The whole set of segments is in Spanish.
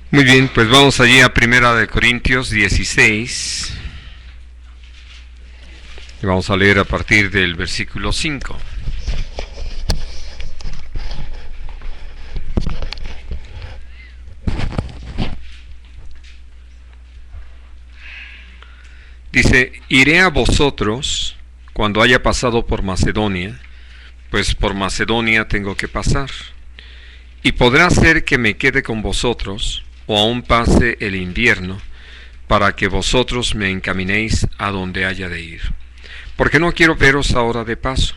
Muy bien, pues vamos allí a Primera de Corintios 16 y vamos a leer a partir del versículo 5. Dice: iré a vosotros cuando haya pasado por Macedonia, pues por Macedonia tengo que pasar. Y podrá ser que me quede con vosotros, o aún pase el invierno, para que vosotros me encaminéis a donde haya de ir. Porque no quiero veros ahora de paso,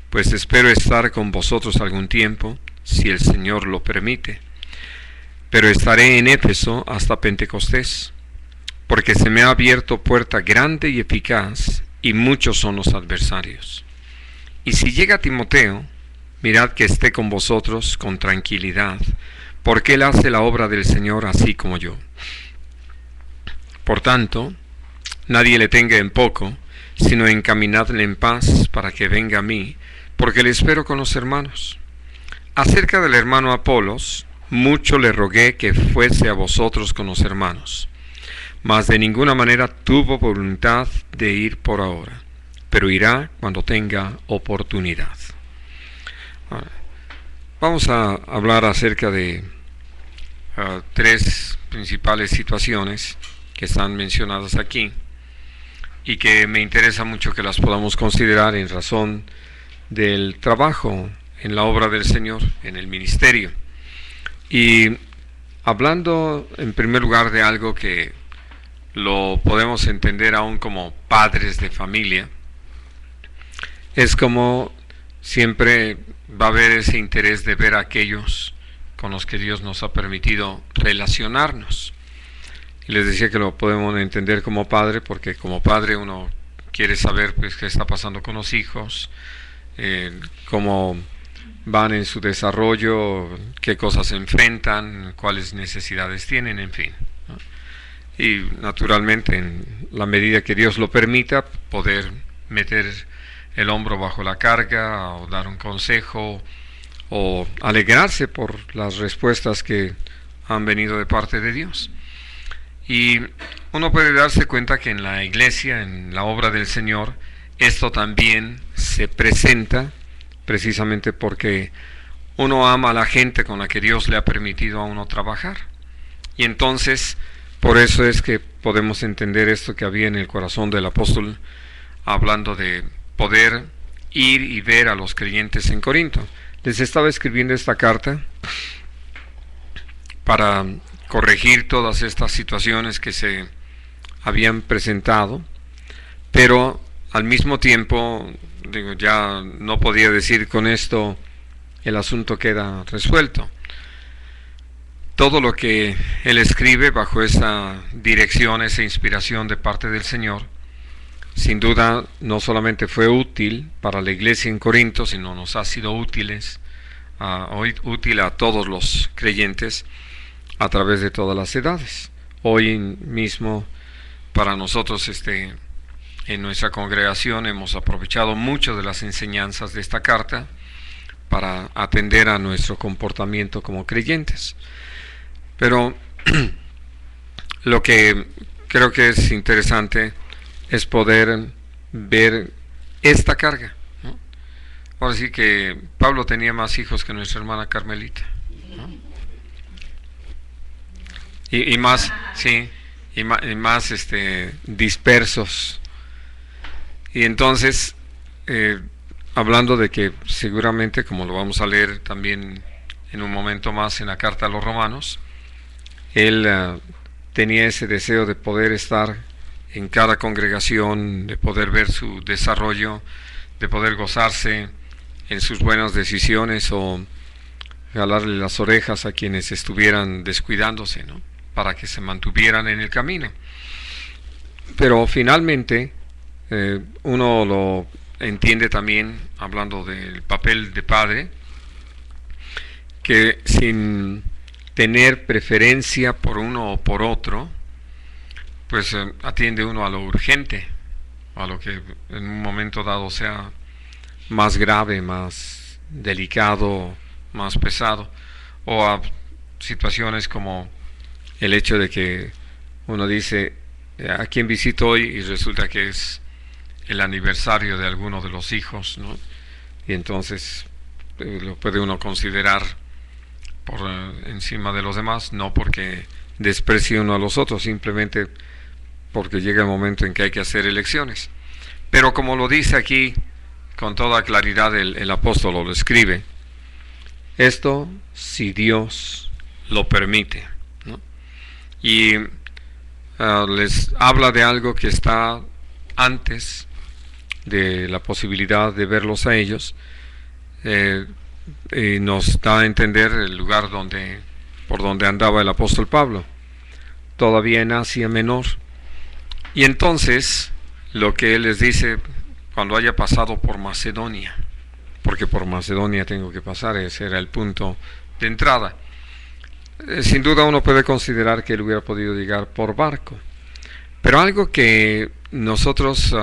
pues espero estar con vosotros algún tiempo, si el Señor lo permite. Pero estaré en Éfeso hasta Pentecostés, porque se me ha abierto puerta grande y eficaz, y muchos son los adversarios. Y si llega Timoteo, mirad que esté con vosotros con tranquilidad, porque él hace la obra del Señor así como yo. Por tanto, nadie le tenga en poco, sino encaminadle en paz para que venga a mí, porque le espero con los hermanos. Acerca del hermano Apolos, mucho le rogué que fuese a vosotros con los hermanos, mas de ninguna manera tuvo voluntad de ir por ahora, pero irá cuando tenga oportunidad. Ahora, vamos a hablar acerca de tres principales situaciones que están mencionadas aquí y que me interesa mucho que las podamos considerar en razón del trabajo en la obra del Señor, en el ministerio. Y hablando en primer lugar de algo que lo podemos entender aún como padres de familia, es como siempre va a haber ese interés de ver a aquellos con los que Dios nos ha permitido relacionarnos. Y les decía que lo podemos entender como padre, porque como padre uno quiere saber pues qué está pasando con los hijos, cómo van en su desarrollo, qué cosas se enfrentan, cuáles necesidades tienen, en fin, ¿no? Y naturalmente, en la medida que Dios lo permita, poder meter el hombro bajo la carga o dar un consejo o alegrarse por las respuestas que han venido de parte de Dios. Y uno puede darse cuenta que en la iglesia, en la obra del Señor, esto también se presenta precisamente porque uno ama a la gente con la que Dios le ha permitido a uno trabajar. Y entonces, por eso es que podemos entender esto que había en el corazón del apóstol, hablando de poder ir y ver a los creyentes en Corinto. Les estaba escribiendo esta carta para corregir todas estas situaciones que se habían presentado, pero al mismo tiempo, ya no podía decir con esto el asunto queda resuelto. Todo lo que él escribe bajo esa dirección, esa inspiración de parte del Señor, sin duda no solamente fue útil para la iglesia en Corinto, sino nos ha sido útil a todos los creyentes a través de todas las edades. Hoy mismo para nosotros en nuestra congregación hemos aprovechado mucho de las enseñanzas de esta carta para atender a nuestro comportamiento como creyentes. Pero lo que creo que es interesante es poder ver esta carga, ¿no? Ahora sí que Pablo tenía más hijos que nuestra hermana Carmelita, ¿no? Y más, sí, y más dispersos. Y entonces, hablando de que seguramente, como lo vamos a leer también en un momento más en la carta a los romanos, él tenía ese deseo de poder estar en cada congregación, de poder ver su desarrollo, de poder gozarse en sus buenas decisiones o jalarle las orejas a quienes estuvieran descuidándose, ¿no?, para que se mantuvieran en el camino. Pero finalmente uno lo entiende también, hablando del papel de padre, que sin tener preferencia por uno o por otro, pues atiende uno a lo urgente, a lo que en un momento dado sea más grave, más delicado, más pesado, o a situaciones como el hecho de que uno dice, ¿a quién visito hoy? Y resulta que es el aniversario de alguno de los hijos, ¿no? Y entonces lo puede uno considerar por encima de los demás, no porque desprecie uno a los otros, simplemente porque llega el momento en que hay que hacer elecciones. Pero como lo dice aquí con toda claridad el apóstol, lo escribe, esto si Dios lo permite, ¿no? Y les habla de algo que está antes de la posibilidad de verlos a ellos, y nos da a entender el lugar por donde andaba el apóstol Pablo, todavía en Asia Menor. Y entonces lo que él les dice, cuando haya pasado por Macedonia, porque por Macedonia tengo que pasar, ese era el punto de entrada. Sin duda uno puede considerar que él hubiera podido llegar por barco, pero algo que nosotros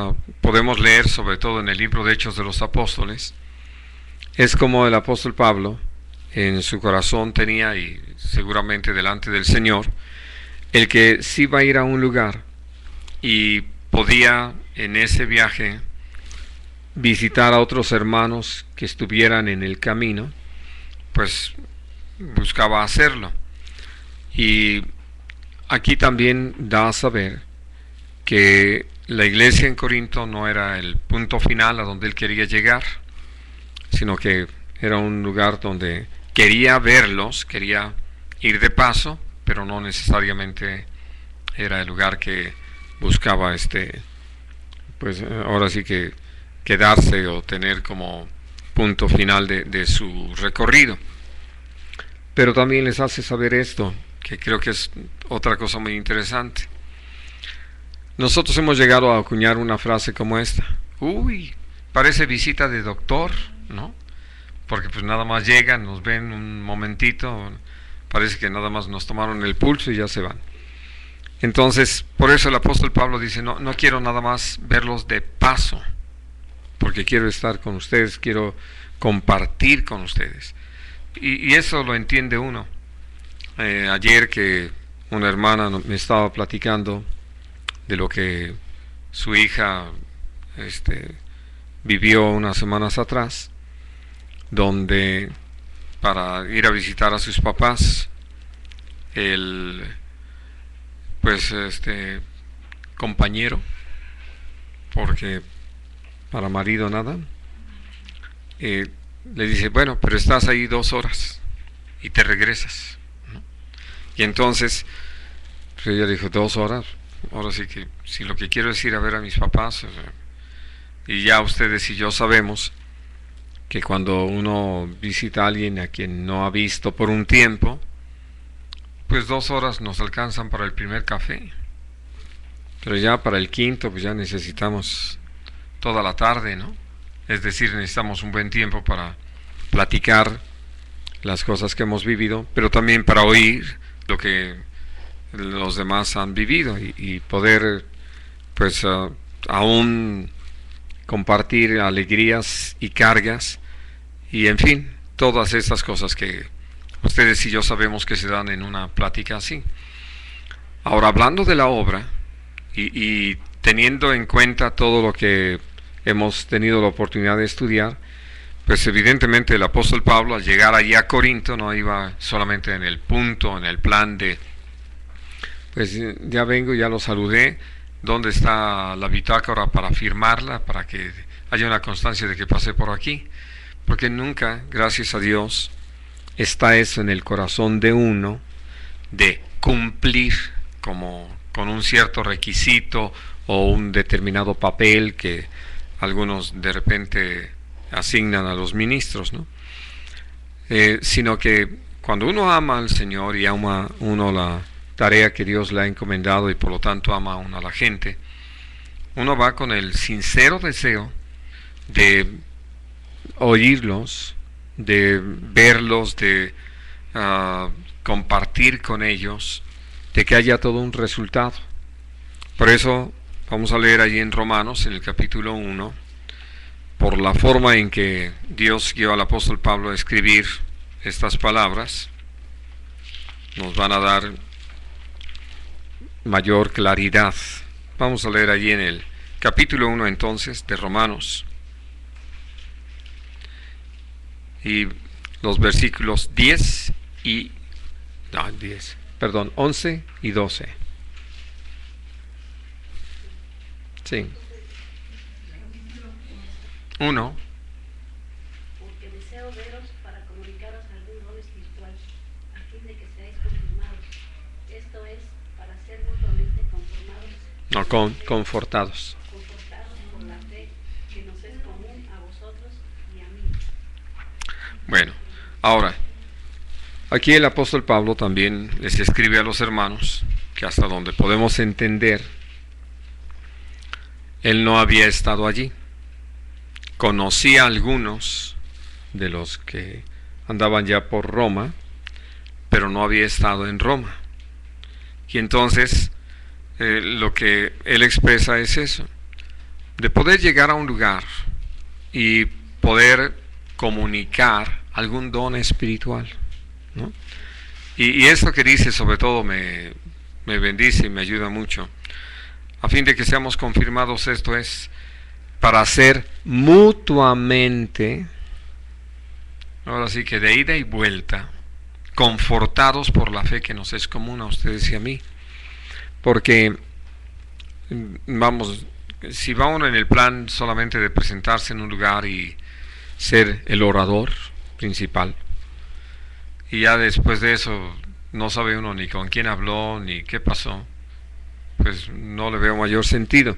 podemos leer, sobre todo en el libro de Hechos de los Apóstoles, es como el apóstol Pablo en su corazón tenía, y seguramente delante del Señor, el que sí va a ir a un lugar y podía en ese viaje visitar a otros hermanos que estuvieran en el camino, pues buscaba hacerlo. Y aquí también da a saber que la iglesia en Corinto no era el punto final a donde él quería llegar, sino que era un lugar donde quería verlos, quería ir de paso, pero no necesariamente era el lugar que buscaba pues ahora sí que quedarse o tener como punto final de su recorrido. Pero también les hace saber esto, que creo que es otra cosa muy interesante. Nosotros hemos llegado a acuñar una frase como esta: uy, parece visita de doctor, ¿no? Porque pues nada más llegan, nos ven un momentito, parece que nada más nos tomaron el pulso y ya se van. Entonces, por eso el apóstol Pablo dice, no quiero nada más verlos de paso, porque quiero estar con ustedes, quiero compartir con ustedes. Y eso lo entiende uno. Ayer que una hermana me estaba platicando de lo que su hija vivió unas semanas atrás, donde para ir a visitar a sus papás, el compañero, porque para marido nada, le dice, bueno, pero estás ahí 2 horas y te regresas, ¿no? Y entonces pues ella dijo, 2 horas, ahora sí que si lo que quiero es ir a ver a mis papás, y ya ustedes y yo sabemos que cuando uno visita a alguien a quien no ha visto por un tiempo, pues 2 horas nos alcanzan para el primer café, pero ya para el quinto pues ya necesitamos toda la tarde, ¿no? Es decir, necesitamos un buen tiempo para platicar las cosas que hemos vivido, pero también para oír lo que los demás han vivido y poder pues aún compartir alegrías y cargas y en fin, todas estas cosas que ustedes y yo sabemos que se dan en una plática así. Ahora, hablando de la obra y teniendo en cuenta todo lo que hemos tenido la oportunidad de estudiar, pues evidentemente el apóstol Pablo al llegar allí a Corinto no iba solamente en el punto, en el plan de pues ya vengo, ya lo saludé, ¿dónde está la bitácora para firmarla, para que haya una constancia de que pasé por aquí? Porque nunca, gracias a Dios, está eso en el corazón de uno, de cumplir como con un cierto requisito o un determinado papel que algunos de repente asignan a los ministros, ¿no? Sino que cuando uno ama al Señor y ama uno la tarea que Dios le ha encomendado y por lo tanto ama uno a la gente, uno va con el sincero deseo de oírlos, de verlos, de compartir con ellos, de que haya todo un resultado. Por eso vamos a leer allí en Romanos, en el capítulo 1, por la forma en que Dios guió al apóstol Pablo a escribir estas palabras, nos van a dar mayor claridad. Vamos a leer allí en el capítulo 1 entonces de Romanos y los versículos 11 y 12. Sí. 1. Porque deseo veros para comunicaros algún don espiritual, a fin de que seáis confirmados. Esto es, para ser mutuamente conformados. No, confortados. Confortados por la fe que nos es común a vosotros y a mí. Bueno, ahora, aquí el apóstol Pablo también les escribe a los hermanos que hasta donde podemos entender, él no había estado allí. Conocía a algunos de los que andaban ya por Roma, pero no había estado en Roma. Y entonces lo que él expresa es eso, de poder llegar a un lugar y poder comunicar algún don espiritual, ¿no? Y esto que dice sobre todo me bendice y me ayuda mucho, a fin de que seamos confirmados. Esto es para ser mutuamente, ahora sí que de ida y vuelta, confortados por la fe que nos es común a ustedes y a mí. Porque, vamos, si va uno en el plan solamente de presentarse en un lugar y ser el orador principal, y ya después de eso no sabe uno ni con quién habló ni qué pasó, pues no le veo mayor sentido.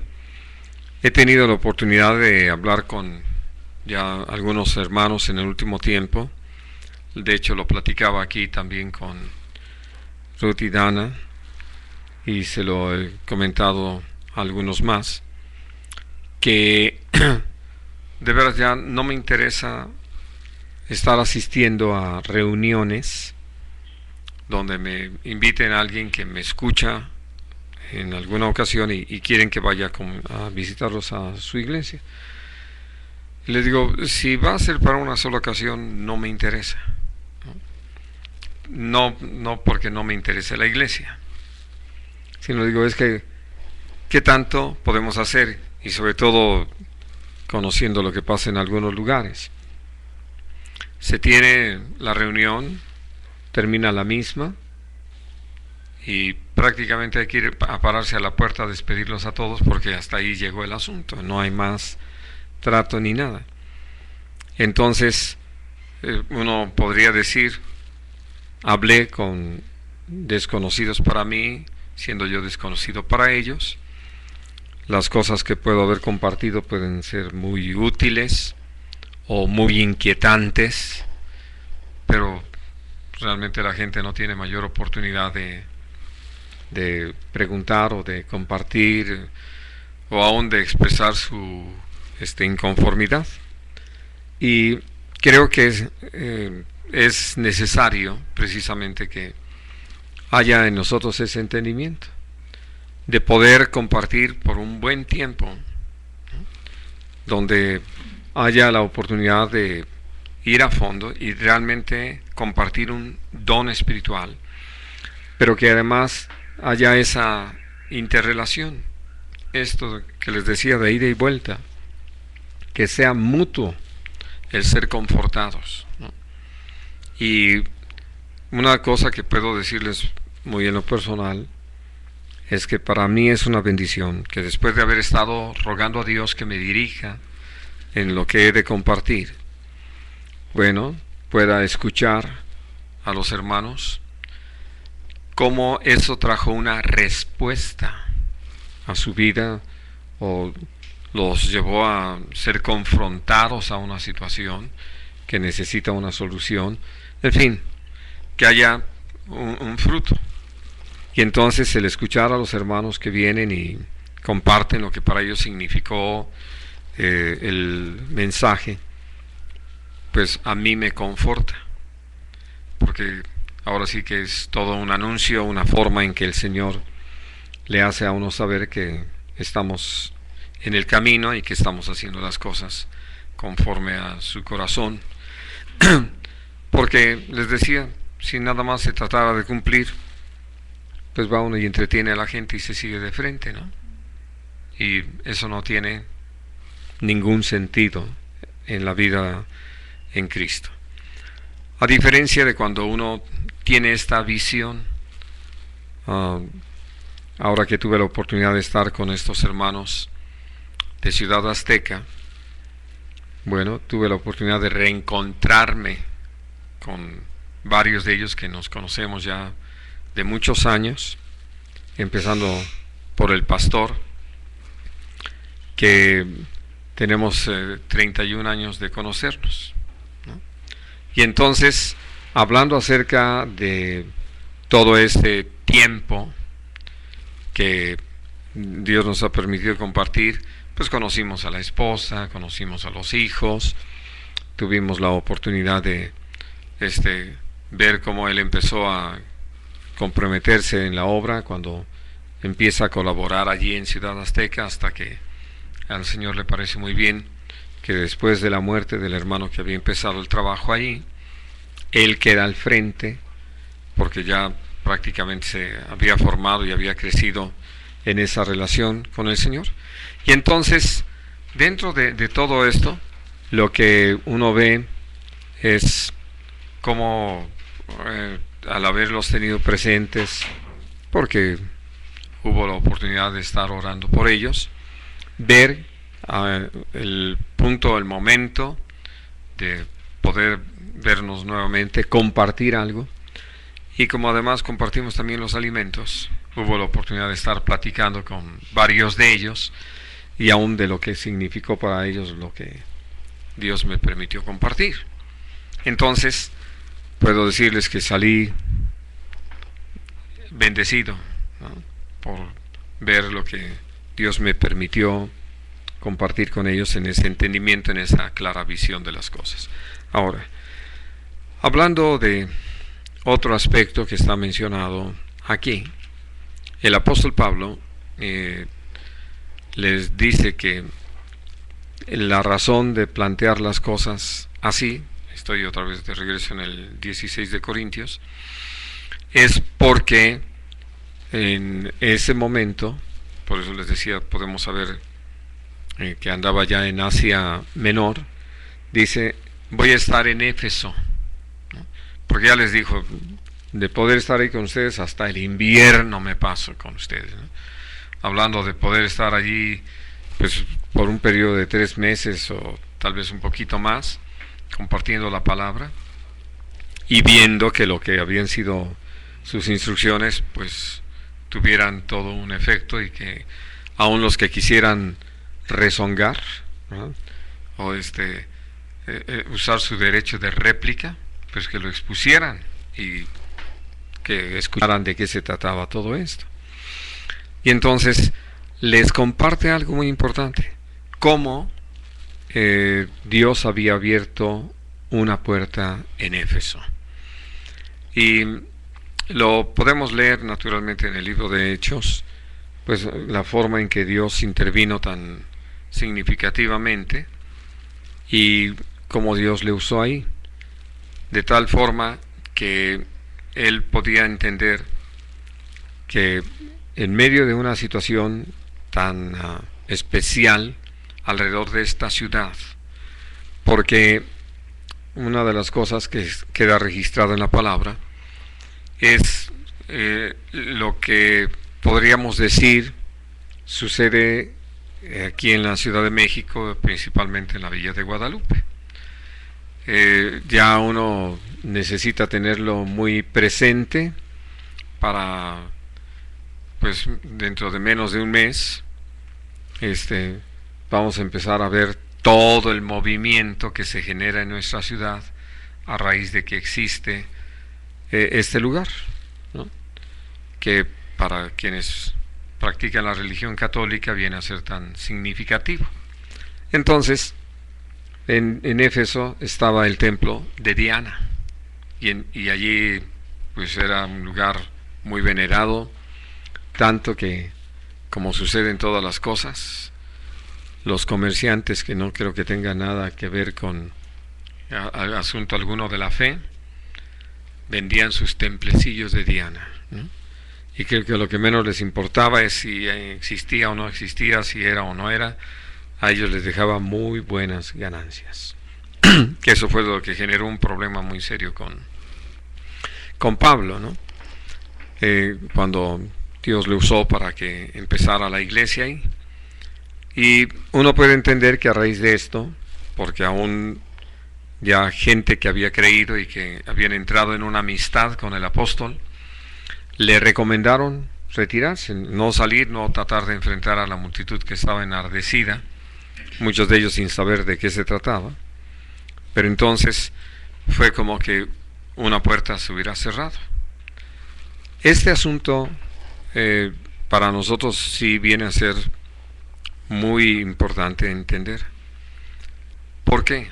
He tenido la oportunidad de hablar con ya algunos hermanos en el último tiempo. De hecho lo platicaba aquí también con Ruth y Dana, y se lo he comentado a algunos más, que de veras ya no me interesa estar asistiendo a reuniones donde me inviten a alguien que me escucha en alguna ocasión y quieren que vaya a visitarlos a su iglesia. Les digo, si va a ser para una sola ocasión, no me interesa. No porque no me interese la iglesia, sino digo, es que ¿qué tanto podemos hacer? Y sobre todo conociendo lo que pasa en algunos lugares. Se tiene la reunión, termina la misma, y prácticamente hay que ir a pararse a la puerta a despedirlos a todos, porque hasta ahí llegó el asunto, no hay más trato ni nada. Entonces uno podría decir, hablé con desconocidos para mí, siendo yo desconocido para ellos. Las cosas que puedo haber compartido pueden ser muy útiles o muy inquietantes, pero realmente la gente no tiene mayor oportunidad de preguntar o de compartir o aún de expresar su inconformidad. Y creo que es necesario precisamente que haya en nosotros ese entendimiento de poder compartir por un buen tiempo, ¿no?, donde haya la oportunidad de ir a fondo y realmente compartir un don espiritual, pero que además haya esa interrelación, esto que les decía de ida y vuelta, que sea mutuo el ser confortados, ¿no? Y una cosa que puedo decirles muy en lo personal es que para mí es una bendición que después de haber estado rogando a Dios que me dirija en lo que he de compartir, bueno, pueda escuchar a los hermanos cómo eso trajo una respuesta a su vida o los llevó a ser confrontados a una situación que necesita una solución, en fin, que haya un fruto. Y entonces el escuchar a los hermanos que vienen y comparten lo que para ellos significó el mensaje, pues a mí me conforta, porque ahora sí que es todo un anuncio, una forma en que el Señor le hace a uno saber que estamos en el camino y que estamos haciendo las cosas conforme a su corazón. Porque les decía, si nada más se tratara de cumplir pues va uno y entretiene a la gente y se sigue de frente, ¿no? Y eso no tiene ningún sentido en la vida en Cristo. A diferencia de cuando uno tiene esta visión, ahora que tuve la oportunidad de estar con estos hermanos de Ciudad Azteca, bueno, tuve la oportunidad de reencontrarme con varios de ellos que nos conocemos ya de muchos años, empezando por el pastor, que tenemos 31 años de conocernos, ¿no? Y entonces, hablando acerca de todo este tiempo que Dios nos ha permitido compartir, pues conocimos a la esposa, conocimos a los hijos, tuvimos la oportunidad de ver cómo él empezó a comprometerse en la obra cuando empieza a colaborar allí en Ciudad Azteca, hasta que al Señor le parece muy bien que después de la muerte del hermano que había empezado el trabajo allí, él queda al frente, porque ya prácticamente se había formado y había crecido en esa relación con el Señor. Y entonces, dentro de todo esto, lo que uno ve es cómo al haberlos tenido presentes, porque hubo la oportunidad de estar orando por ellos, ver el punto, el momento de poder vernos nuevamente, compartir algo, y como además compartimos también los alimentos, hubo la oportunidad de estar platicando con varios de ellos, y aún de lo que significó para ellos lo que Dios me permitió compartir. Entonces, puedo decirles que salí bendecido, ¿no?, por ver lo que Dios me permitió compartir con ellos en ese entendimiento, en esa clara visión de las cosas. Ahora, hablando de otro aspecto que está mencionado aquí, el apóstol Pablo les dice que la razón de plantear las cosas así, estoy otra vez de regreso en el 16 de Corintios, es porque en ese momento, por eso les decía, podemos saber que andaba ya en Asia Menor, dice, voy a estar en Éfeso, ¿no? Porque ya les dijo, de poder estar ahí con ustedes, hasta el invierno me paso con ustedes, ¿no? Hablando de poder estar allí, pues por un periodo de 3 meses o tal vez un poquito más, compartiendo la palabra y viendo que lo que habían sido sus instrucciones pues tuvieran todo un efecto, y que aún los que quisieran rezongar, ¿no?, o usar su derecho de réplica, pues que lo expusieran y que escucharan de qué se trataba todo esto. Y entonces les comparte algo muy importante, cómo Dios había abierto una puerta en Éfeso. Y lo podemos leer naturalmente en el libro de Hechos, pues la forma en que Dios intervino tan significativamente y cómo Dios le usó ahí, de tal forma que él podía entender que en medio de una situación tan especial alrededor de esta ciudad, porque una de las cosas que queda registrada en la palabra es lo que podríamos decir sucede aquí en la Ciudad de México, principalmente en la Villa de Guadalupe. Ya uno necesita tenerlo muy presente para, pues dentro de menos de un mes, vamos a empezar a ver todo el movimiento que se genera en nuestra ciudad a raíz de que existe este lugar, ¿no?, que para quienes practican la religión católica viene a ser tan significativo. Entonces, en Éfeso estaba el templo de Diana, y allí pues era un lugar muy venerado, tanto que, como sucede en todas las cosas, los comerciantes que no creo que tengan nada que ver con asunto alguno de la fe, vendían sus templecillos de Diana, ¿no? y que lo que menos les importaba es si existía o no existía, si era o no era. A ellos les dejaba muy buenas ganancias. Que eso fue lo que generó un problema muy serio con Pablo, ¿no? Cuando Dios le usó para que empezara la iglesia ahí. Y uno puede entender que a raíz de esto, porque aún ya gente que había creído y que habían entrado en una amistad con el apóstol, le recomendaron retirarse, no salir, no tratar de enfrentar a la multitud que estaba enardecida, muchos de ellos sin saber de qué se trataba. Pero entonces fue como que una puerta se hubiera cerrado. Este asunto para nosotros sí viene a ser muy importante entender. ¿Por qué?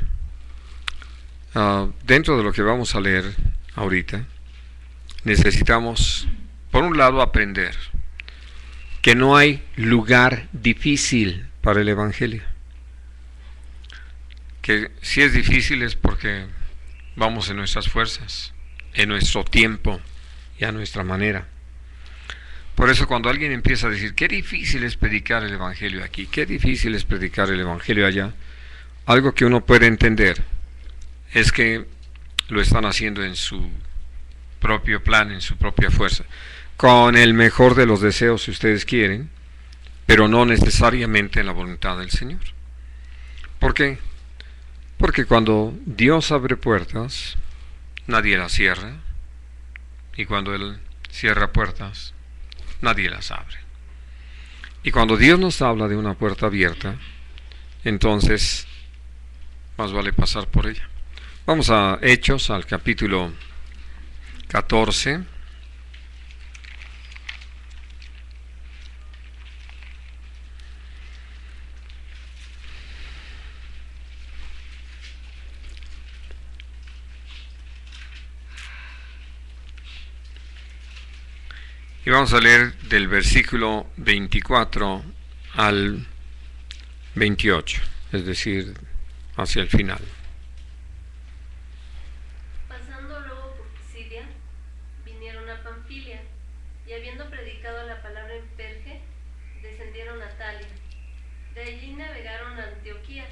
Dentro de lo que vamos a leer ahorita, necesitamos, por un lado, aprender que no hay lugar difícil para el Evangelio. Que si es difícil es porque vamos en nuestras fuerzas, en nuestro tiempo y a nuestra manera. Por eso cuando alguien empieza a decir, qué difícil es predicar el Evangelio aquí, qué difícil es predicar el Evangelio allá, algo que uno puede entender es que lo están haciendo en su propio plan, en su propia fuerza, con el mejor de los deseos si ustedes quieren, pero no necesariamente en la voluntad del Señor. ¿Por qué? Porque cuando Dios abre puertas, nadie las cierra, y cuando Él cierra puertas, nadie las abre. Y cuando Dios nos habla de una puerta abierta, entonces más vale pasar por ella. Vamos a Hechos, al capítulo 14. Y vamos a leer del versículo 24 al 28, es decir, hacia el final. Pasando luego por Pisidia, vinieron a Panfilia, y habiendo predicado la palabra en Perge, descendieron a Talia. De allí navegaron a Antioquía,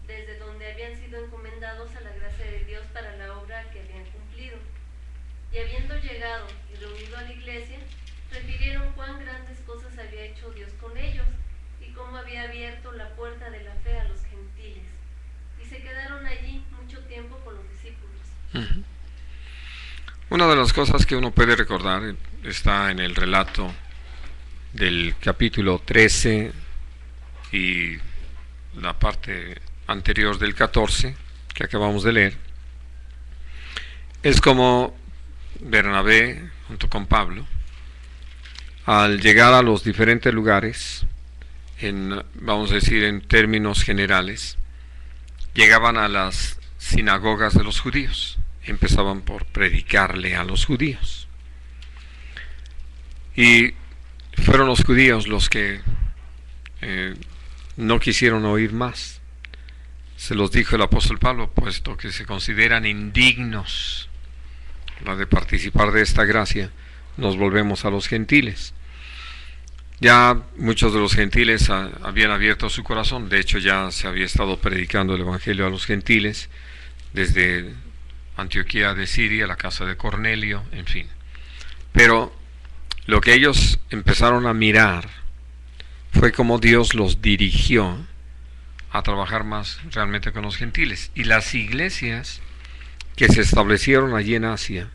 desde donde habían sido encomendados a la gracia de Dios para la obra que habían cumplido. Y habiendo llegado y reunido a la iglesia, refirieron cuán grandes cosas había hecho Dios con ellos, y cómo había abierto la puerta de la fe a los gentiles. Y se quedaron allí mucho tiempo con los discípulos. Una de las cosas que uno puede recordar está en el relato del capítulo 13 y la parte anterior del 14 que acabamos de leer. Es como Bernabé junto con Pablo, al llegar a los diferentes lugares, vamos a decir en términos generales, llegaban a las sinagogas de los judíos, empezaban por predicarle a los judíos. Y fueron los judíos los que no quisieron oír más. Se los dijo el apóstol Pablo, puesto que se consideran indignos de participar de esta gracia, nos volvemos a los gentiles. Ya muchos de los gentiles habían abierto su corazón, de hecho ya se había estado predicando el Evangelio a los gentiles, desde Antioquía de Siria, la casa de Cornelio, en fin. Pero lo que ellos empezaron a mirar fue cómo Dios los dirigió a trabajar más realmente con los gentiles. Y las iglesias que se establecieron allí en Asia,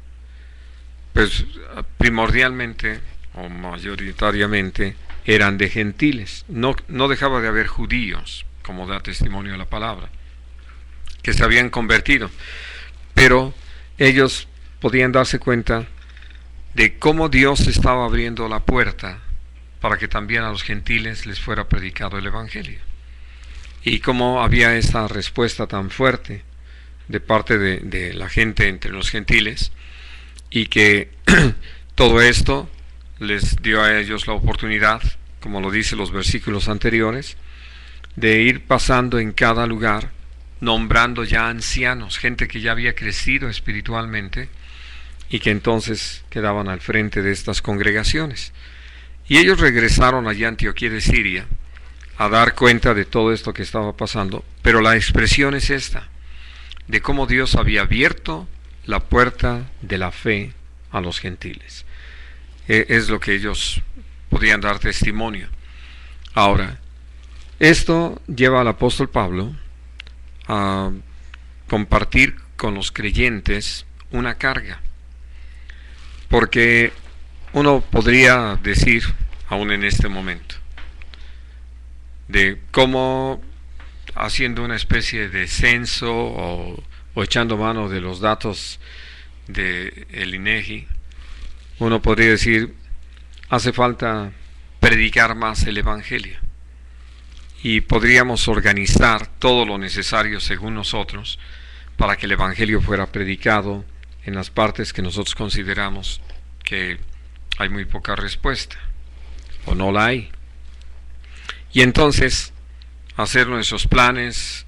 pues primordialmente o mayoritariamente eran de gentiles. No dejaba de haber judíos, como da testimonio la palabra, que se habían convertido, pero ellos podían darse cuenta de cómo Dios estaba abriendo la puerta para que también a los gentiles les fuera predicado el Evangelio, y cómo había esta respuesta tan fuerte de parte de la gente entre los gentiles, y que todo esto les dio a ellos la oportunidad, como lo dicen los versículos anteriores, de ir pasando en cada lugar, nombrando ya ancianos, gente que ya había crecido espiritualmente, y que entonces quedaban al frente de estas congregaciones. Y ellos regresaron allá a Antioquía de Siria a dar cuenta de todo esto que estaba pasando, pero la expresión es esta, de cómo Dios había abierto la puerta de la fe a los gentiles. Es lo que ellos podían dar testimonio. Ahora, esto lleva al apóstol Pablo a compartir con los creyentes una carga, porque uno podría decir, aún en este momento, de cómo haciendo una especie de censo o echando mano de los datos del INEGI, uno podría decir, hace falta predicar más el Evangelio, y podríamos organizar todo lo necesario según nosotros para que el Evangelio fuera predicado en las partes que nosotros consideramos que hay muy poca respuesta o no la hay. Y entonces hacer nuestros planes,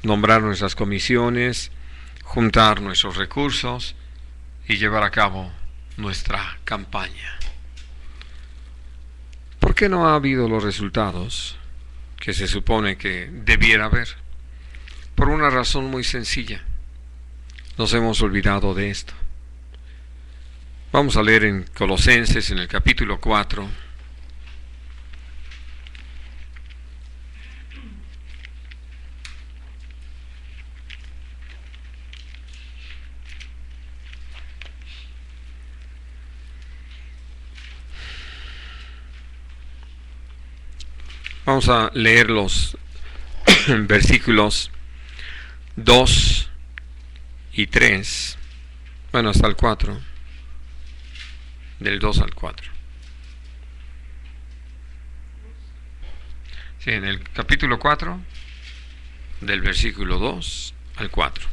nombrar nuestras comisiones, juntar nuestros recursos y llevar a cabo nuestra campaña. ¿Por qué no ha habido los resultados que se supone que debiera haber? Por una razón muy sencilla. Nos hemos olvidado de esto. Vamos a leer en Colosenses, en el capítulo 4. Vamos a leer los versículos 2 y 3, bueno, hasta el 4, del 2 al 4. Sí, en el capítulo 4, del versículo 2 al 4.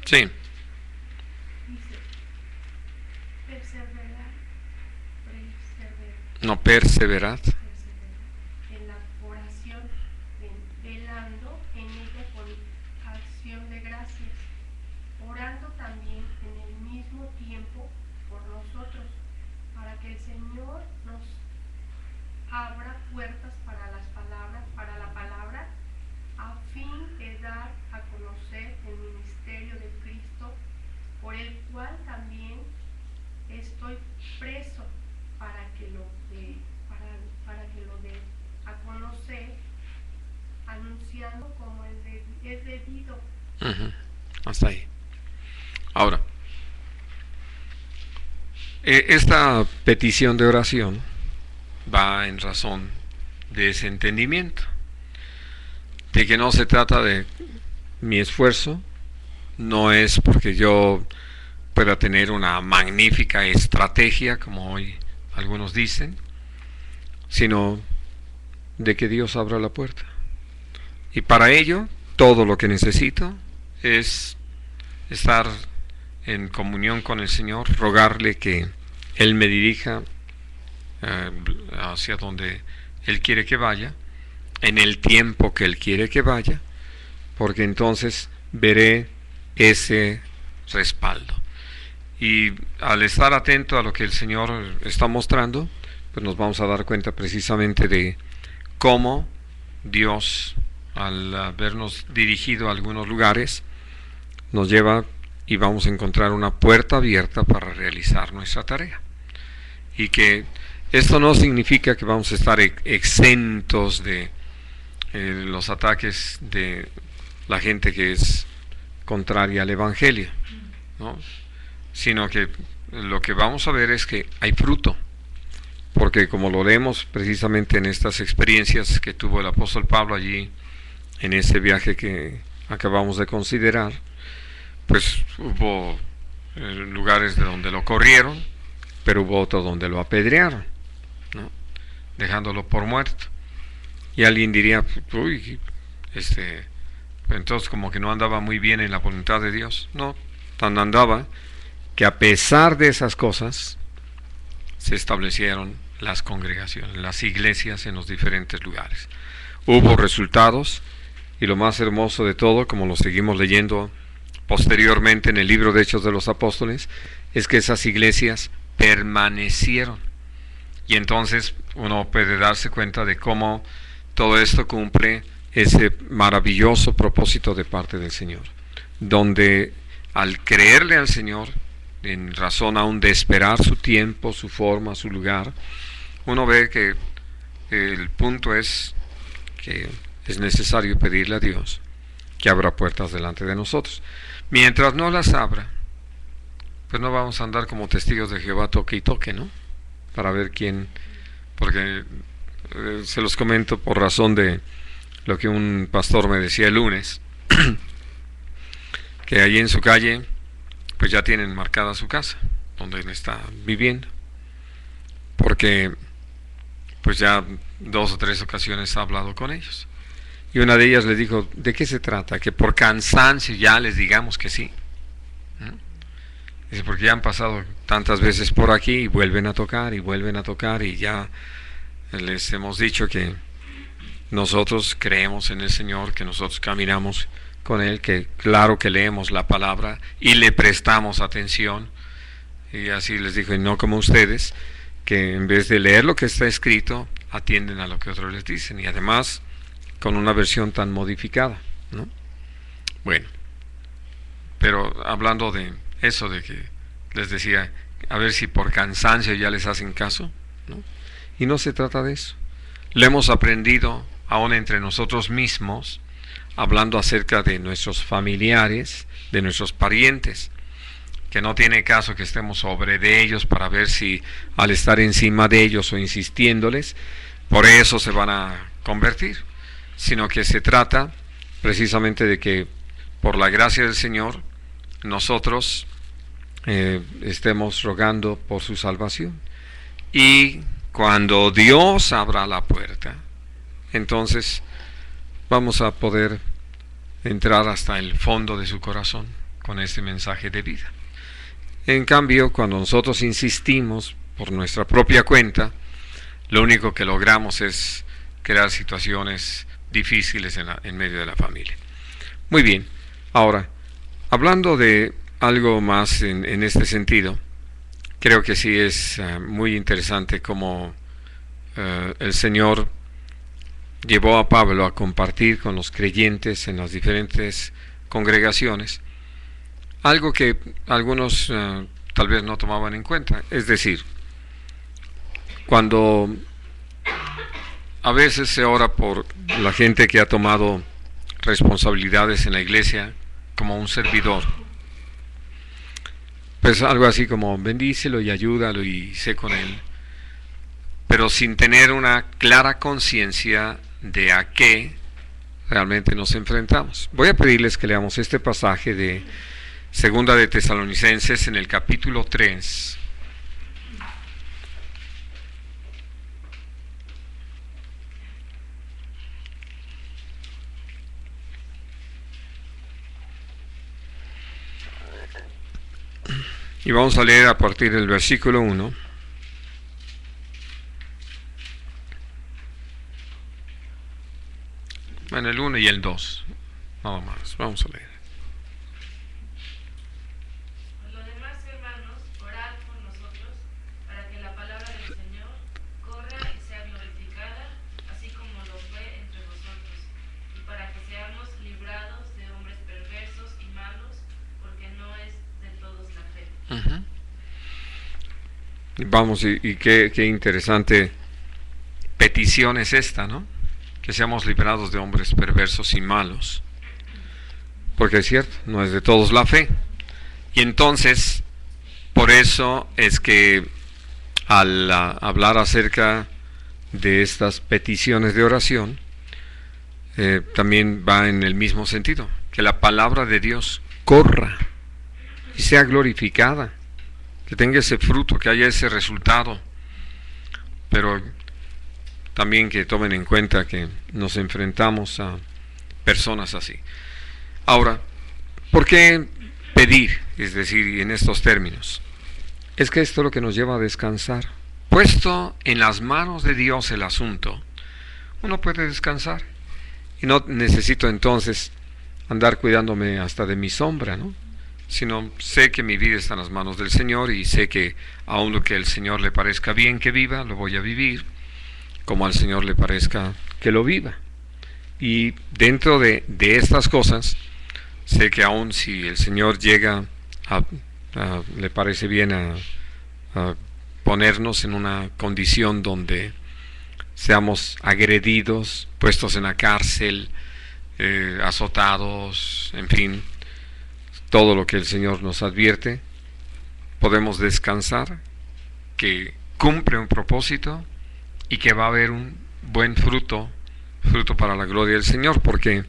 Sí. No, perseverad. En la oración, velando en ella con acción de gracias, orando también en el mismo tiempo por nosotros, para que el Señor nos abra puertas para la palabra, a fin de dar a conocer el ministerio de Cristo, por el cual también estoy preso, para que lo dé a conocer, anunciando como es debido. Hasta ahí. Ahora, esta petición de oración va en razón de ese entendimiento, de que no se trata de mi esfuerzo, no es porque yo pueda tener una magnífica estrategia, como hoy algunos dicen, sino de que Dios abra la puerta. Y para ello, todo lo que necesito es estar en comunión con el Señor, rogarle que Él me dirija hacia donde Él quiere que vaya, en el tiempo que Él quiere que vaya, porque entonces veré ese respaldo. Y al estar atento a lo que el Señor está mostrando, pues nos vamos a dar cuenta precisamente de cómo Dios, al habernos dirigido a algunos lugares, nos lleva y vamos a encontrar una puerta abierta para realizar nuestra tarea. Y que esto no significa que vamos a estar exentos de los ataques de la gente que es contraria al Evangelio, ¿no? Sino que lo que vamos a ver es que hay fruto, porque como lo leemos precisamente en estas experiencias que tuvo el apóstol Pablo allí, en ese viaje que acabamos de considerar, pues hubo lugares de donde lo corrieron, pero hubo otros donde lo apedrearon, ¿no? Dejándolo por muerto. Y alguien diría, uy, entonces como que no andaba muy bien en la voluntad de Dios. No, tan andaba que a pesar de esas cosas se establecieron las congregaciones, las iglesias en los diferentes lugares. hubo resultados, y lo más hermoso de todo, como lo seguimos leyendo posteriormente en el libro de Hechos de los Apóstoles, es que esas iglesias permanecieron. Y entonces uno puede darse cuenta de cómo todo esto cumple ese maravilloso propósito de parte del Señor, donde al creerle al Señor, en razón aún de esperar su tiempo, su forma, su lugar, uno ve que el punto es que es necesario pedirle a Dios que abra puertas delante de nosotros. Mientras no las abra, pues no vamos a andar como testigos de Jehová toque y toque, ¿no? Para ver quién, porque se los comento por razón de lo que un pastor me decía el lunes, que allí en su calle pues ya tienen marcada su casa donde él está viviendo, porque pues ya 2 o 3 ocasiones ha hablado con ellos, y una de ellas le dijo: ¿de qué se trata? Que por cansancio ya les digamos que sí, ¿no? Dice, porque ya han pasado tantas veces por aquí y vuelven a tocar y vuelven a tocar, y ya les hemos dicho que nosotros creemos en el Señor, que nosotros caminamos con Él, que claro que leemos la palabra y le prestamos atención. Y así les dijo, y no como ustedes, que en vez de leer lo que está escrito, atienden a lo que otros les dicen, y además con una versión tan modificada, ¿no? Bueno, pero hablando de eso, de que les decía, a ver si por cansancio ya les hacen caso, ¿no? Y no se trata de eso. Lo hemos aprendido aún entre nosotros mismos, hablando acerca de nuestros familiares, de nuestros parientes, que no tiene caso que estemos sobre de ellos para ver si al estar encima de ellos o insistiéndoles, por eso se van a convertir, sino que se trata precisamente de que por la gracia del Señor nosotros estemos rogando por su salvación, y cuando Dios abra la puerta, entonces vamos a poder entrar hasta el fondo de su corazón con este mensaje de vida. En cambio, cuando nosotros insistimos por nuestra propia cuenta, lo único que logramos es crear situaciones difíciles en medio de la familia. Muy bien, ahora, hablando de algo más en este sentido, creo que sí es muy interesante cómo el Señor llevó a Pablo a compartir con los creyentes en las diferentes congregaciones algo que algunos tal vez no tomaban en cuenta. Es decir, cuando a veces se ora por la gente que ha tomado responsabilidades en la iglesia como un servidor, pues algo así como bendícelo y ayúdalo y sé con él, pero sin tener una clara conciencia de a qué realmente nos enfrentamos. Voy a pedirles que leamos este pasaje de Segunda de Tesalonicenses en el capítulo 3. Y vamos a leer a partir del versículo 1. En el 1 y el 2. Nada más. Vamos a leer. Por lo demás, hermanos, orad por nosotros, para que la palabra del Señor corra y sea glorificada, así como lo fue entre vosotros, y para que seamos librados de hombres perversos y malos, porque no es de todos la fe. Vamos, y qué interesante petición es esta, ¿no? Que seamos liberados de hombres perversos y malos, porque es cierto, no es de todos la fe. Y entonces, por eso es que al hablar acerca de estas peticiones de oración, también va en el mismo sentido, que la palabra de Dios corra y sea glorificada, que tenga ese fruto, que haya ese resultado, pero también que tomen en cuenta que nos enfrentamos a personas así. Ahora, ¿por qué pedir? Es decir, en estos términos, es que esto es lo que nos lleva a descansar. Puesto en las manos de Dios el asunto, uno puede descansar Y no necesito entonces andar cuidándome hasta de mi sombra, ¿no? Sino sé que mi vida está en las manos del Señor y sé que aun lo que al Señor le parezca bien que viva, lo voy a vivir como al Señor le parezca que lo viva. Y dentro de estas cosas, sé que aun si el Señor llega le parece bien a ponernos en una condición donde seamos agredidos, puestos en la cárcel, azotados, en fin, todo lo que el Señor nos advierte, podemos descansar, que cumple un propósito y que va a haber un buen fruto para la gloria del Señor, porque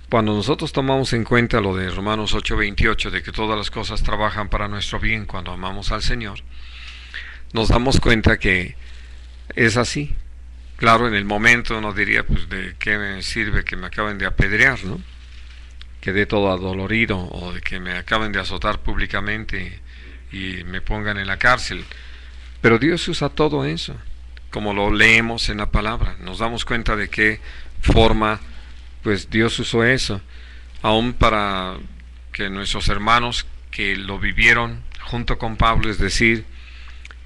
cuando nosotros tomamos en cuenta lo de Romanos 8:28, de que todas las cosas trabajan para nuestro bien cuando amamos al Señor, nos damos cuenta que es así. Claro, en el momento uno diría, pues de qué me sirve que me acaben de apedrear, ¿no? Quedé todo adolorido, o de que me acaben de azotar públicamente y me pongan en la cárcel. Pero Dios usa todo eso, como lo leemos en la palabra. Nos damos cuenta de qué forma pues Dios usó eso, aún para que nuestros hermanos que lo vivieron junto con Pablo, es decir,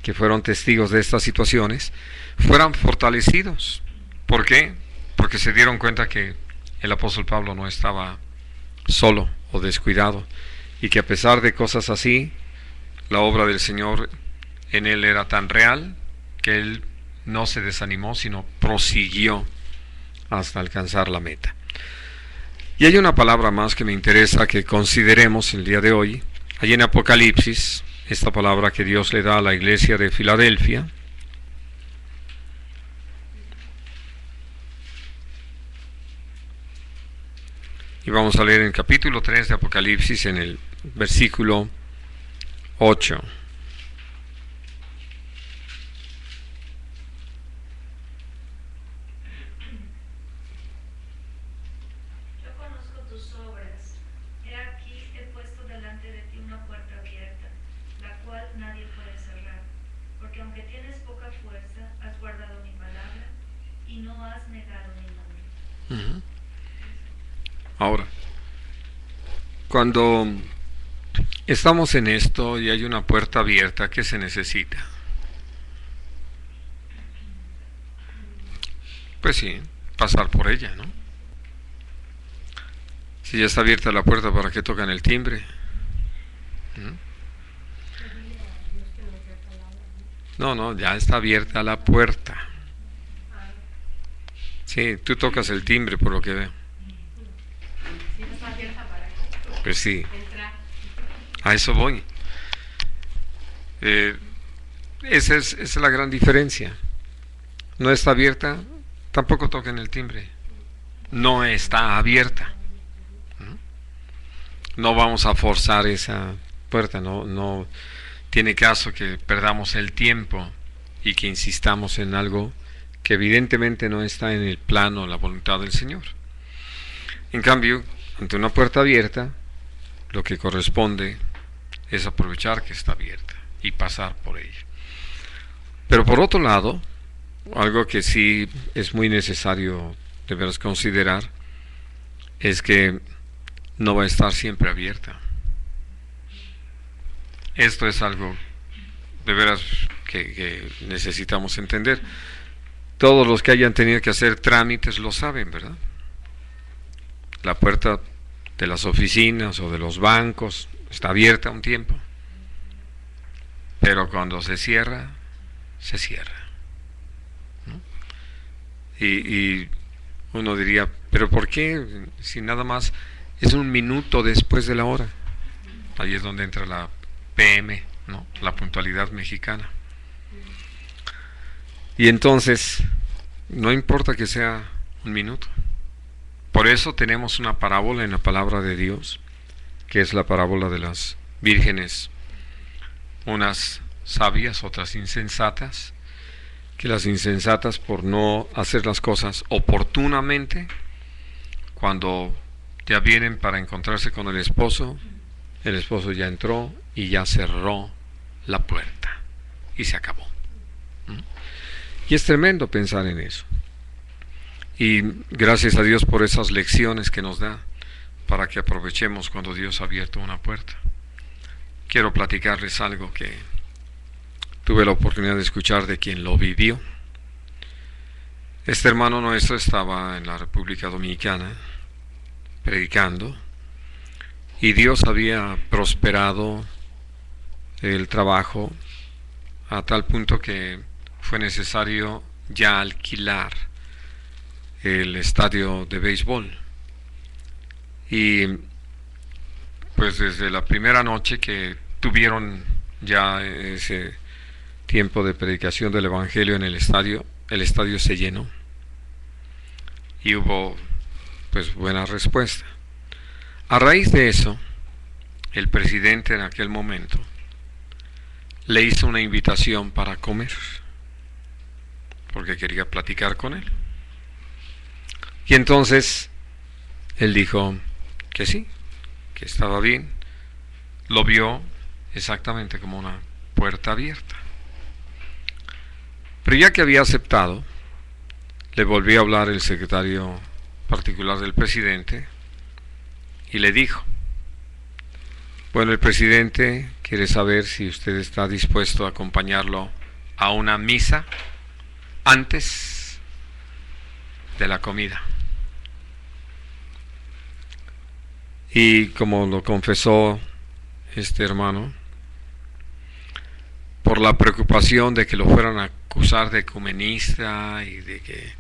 que fueron testigos de estas situaciones, fueran fortalecidos. ¿Por qué? Porque se dieron cuenta que el apóstol Pablo no estaba solo o descuidado, y que a pesar de cosas así, la obra del Señor en él era tan real que él no se desanimó, sino prosiguió hasta alcanzar la meta. Y hay una palabra más que me interesa que consideremos el día de hoy. Allí en Apocalipsis, esta palabra que Dios le da a la iglesia de Filadelfia. Y vamos a leer en capítulo 3 de Apocalipsis, en el versículo 8. Ahora, cuando estamos en esto y hay una puerta abierta, ¿qué se necesita? Pues sí, pasar por ella, ¿no? Si ya está abierta la puerta, ¿para qué tocan el timbre? No, ya está abierta la puerta. Sí, tú tocas el timbre por lo que veo. Pues sí, a eso voy. Esa es la gran diferencia. No está abierta, tampoco toquen el timbre. No está abierta. No vamos a forzar esa puerta, no tiene caso que perdamos el tiempo y que insistamos en algo que evidentemente no está en el plano, la voluntad del Señor. En cambio, ante una puerta abierta, lo que corresponde es aprovechar que está abierta y pasar por ella. Pero por otro lado, algo que sí es muy necesario de veras considerar es que no va a estar siempre abierta. Esto es algo de veras que necesitamos entender. Todos los que hayan tenido que hacer trámites lo saben, ¿verdad? La puerta de las oficinas o de los bancos está abierta un tiempo, pero cuando se cierra, se cierra, ¿no? Y uno diría, ¿pero por qué? Si nada más es un minuto después de la hora. Ahí es donde entra la PM, ¿no? La puntualidad mexicana. Y entonces, no importa que sea un minuto. Por eso tenemos una parábola en la palabra de Dios, que es la parábola de las vírgenes, unas sabias, otras insensatas, que las insensatas por no hacer las cosas oportunamente, cuando ya vienen para encontrarse con el esposo ya entró y ya cerró la puerta y se acabó. Y es tremendo pensar en eso. Y gracias a Dios por esas lecciones que nos da para que aprovechemos cuando Dios ha abierto una puerta. Quiero platicarles algo que tuve la oportunidad de escuchar de quien lo vivió. Este hermano nuestro estaba en la República Dominicana predicando y Dios había prosperado el trabajo a tal punto que fue necesario ya alquilar el estadio de béisbol. Y pues desde la primera noche que tuvieron ya ese tiempo de predicación del Evangelio en el estadio se llenó y hubo pues buena respuesta. A raíz de eso, el presidente en aquel momento le hizo una invitación para comer, porque quería platicar con él. Y entonces él dijo que sí, que estaba bien. Lo vio exactamente como una puerta abierta. Pero ya que había aceptado, le volvió a hablar el secretario particular del presidente y le dijo: bueno, el presidente quiere saber si usted está dispuesto a acompañarlo a una misa antes de la comida. Y como lo confesó este hermano, por la preocupación de que lo fueran a acusar de ecumenista y de que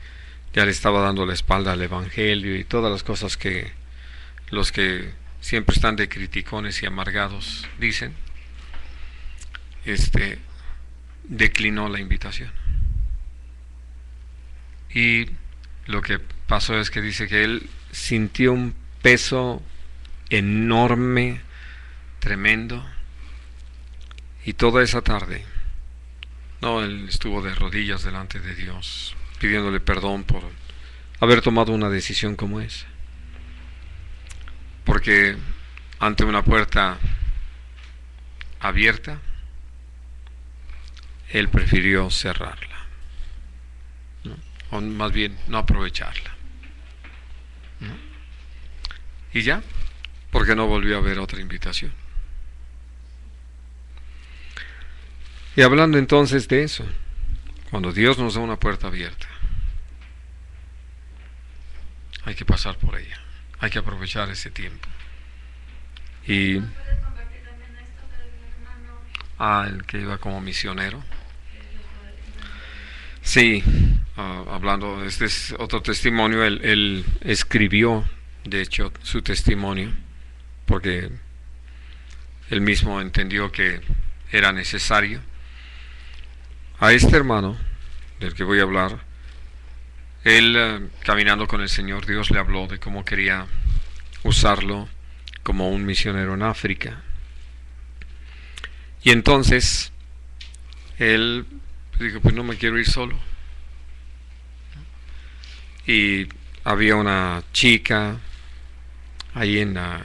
ya le estaba dando la espalda al Evangelio y todas las cosas que los que siempre están de criticones y amargados dicen, declinó la invitación. Y lo que pasó es que dice que él sintió un peso enorme, tremendo, y toda esa tarde, él estuvo de rodillas delante de Dios, pidiéndole perdón por haber tomado una decisión como esa. Porque ante una puerta abierta, él prefirió cerrarla, ¿no? O más bien no aprovecharla, ¿no? Y ya, porque no volvió a haber otra invitación. Y hablando entonces de eso, cuando Dios nos da una puerta abierta, hay que pasar por ella, hay que aprovechar ese tiempo. Y ¿Nos puedes compartir también esto del hermano? el que iba como misionero. Sí, hablando, este es otro testimonio. Él escribió, de hecho, su testimonio, porque él mismo entendió que era necesario. A este hermano del que voy a hablar, él caminando con el Señor, Dios le habló de cómo quería usarlo como un misionero en África. Y entonces él dijo: pues no me quiero ir solo. Y había una chica ahí en la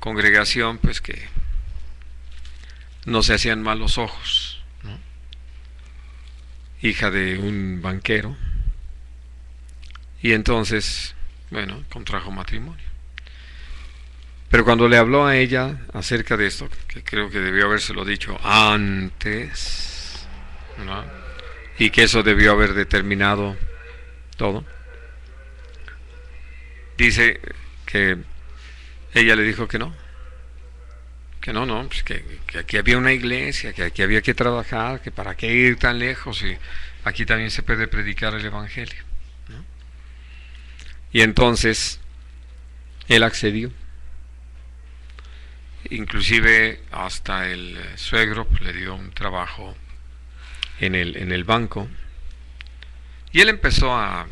congregación, pues que no se hacían mal los ojos, ¿no? Hija de un banquero. Y entonces, bueno, contrajo matrimonio. Pero cuando le habló a ella acerca de esto, que creo que debió habérselo dicho antes, ¿no? Y que eso debió haber determinado todo, dice que ella le dijo que no, pues que aquí había una iglesia, que aquí había que trabajar, que para qué ir tan lejos, y aquí también se puede predicar el Evangelio, ¿no? Y entonces él accedió. Inclusive hasta el suegro le dio un trabajo en el banco, y él empezó a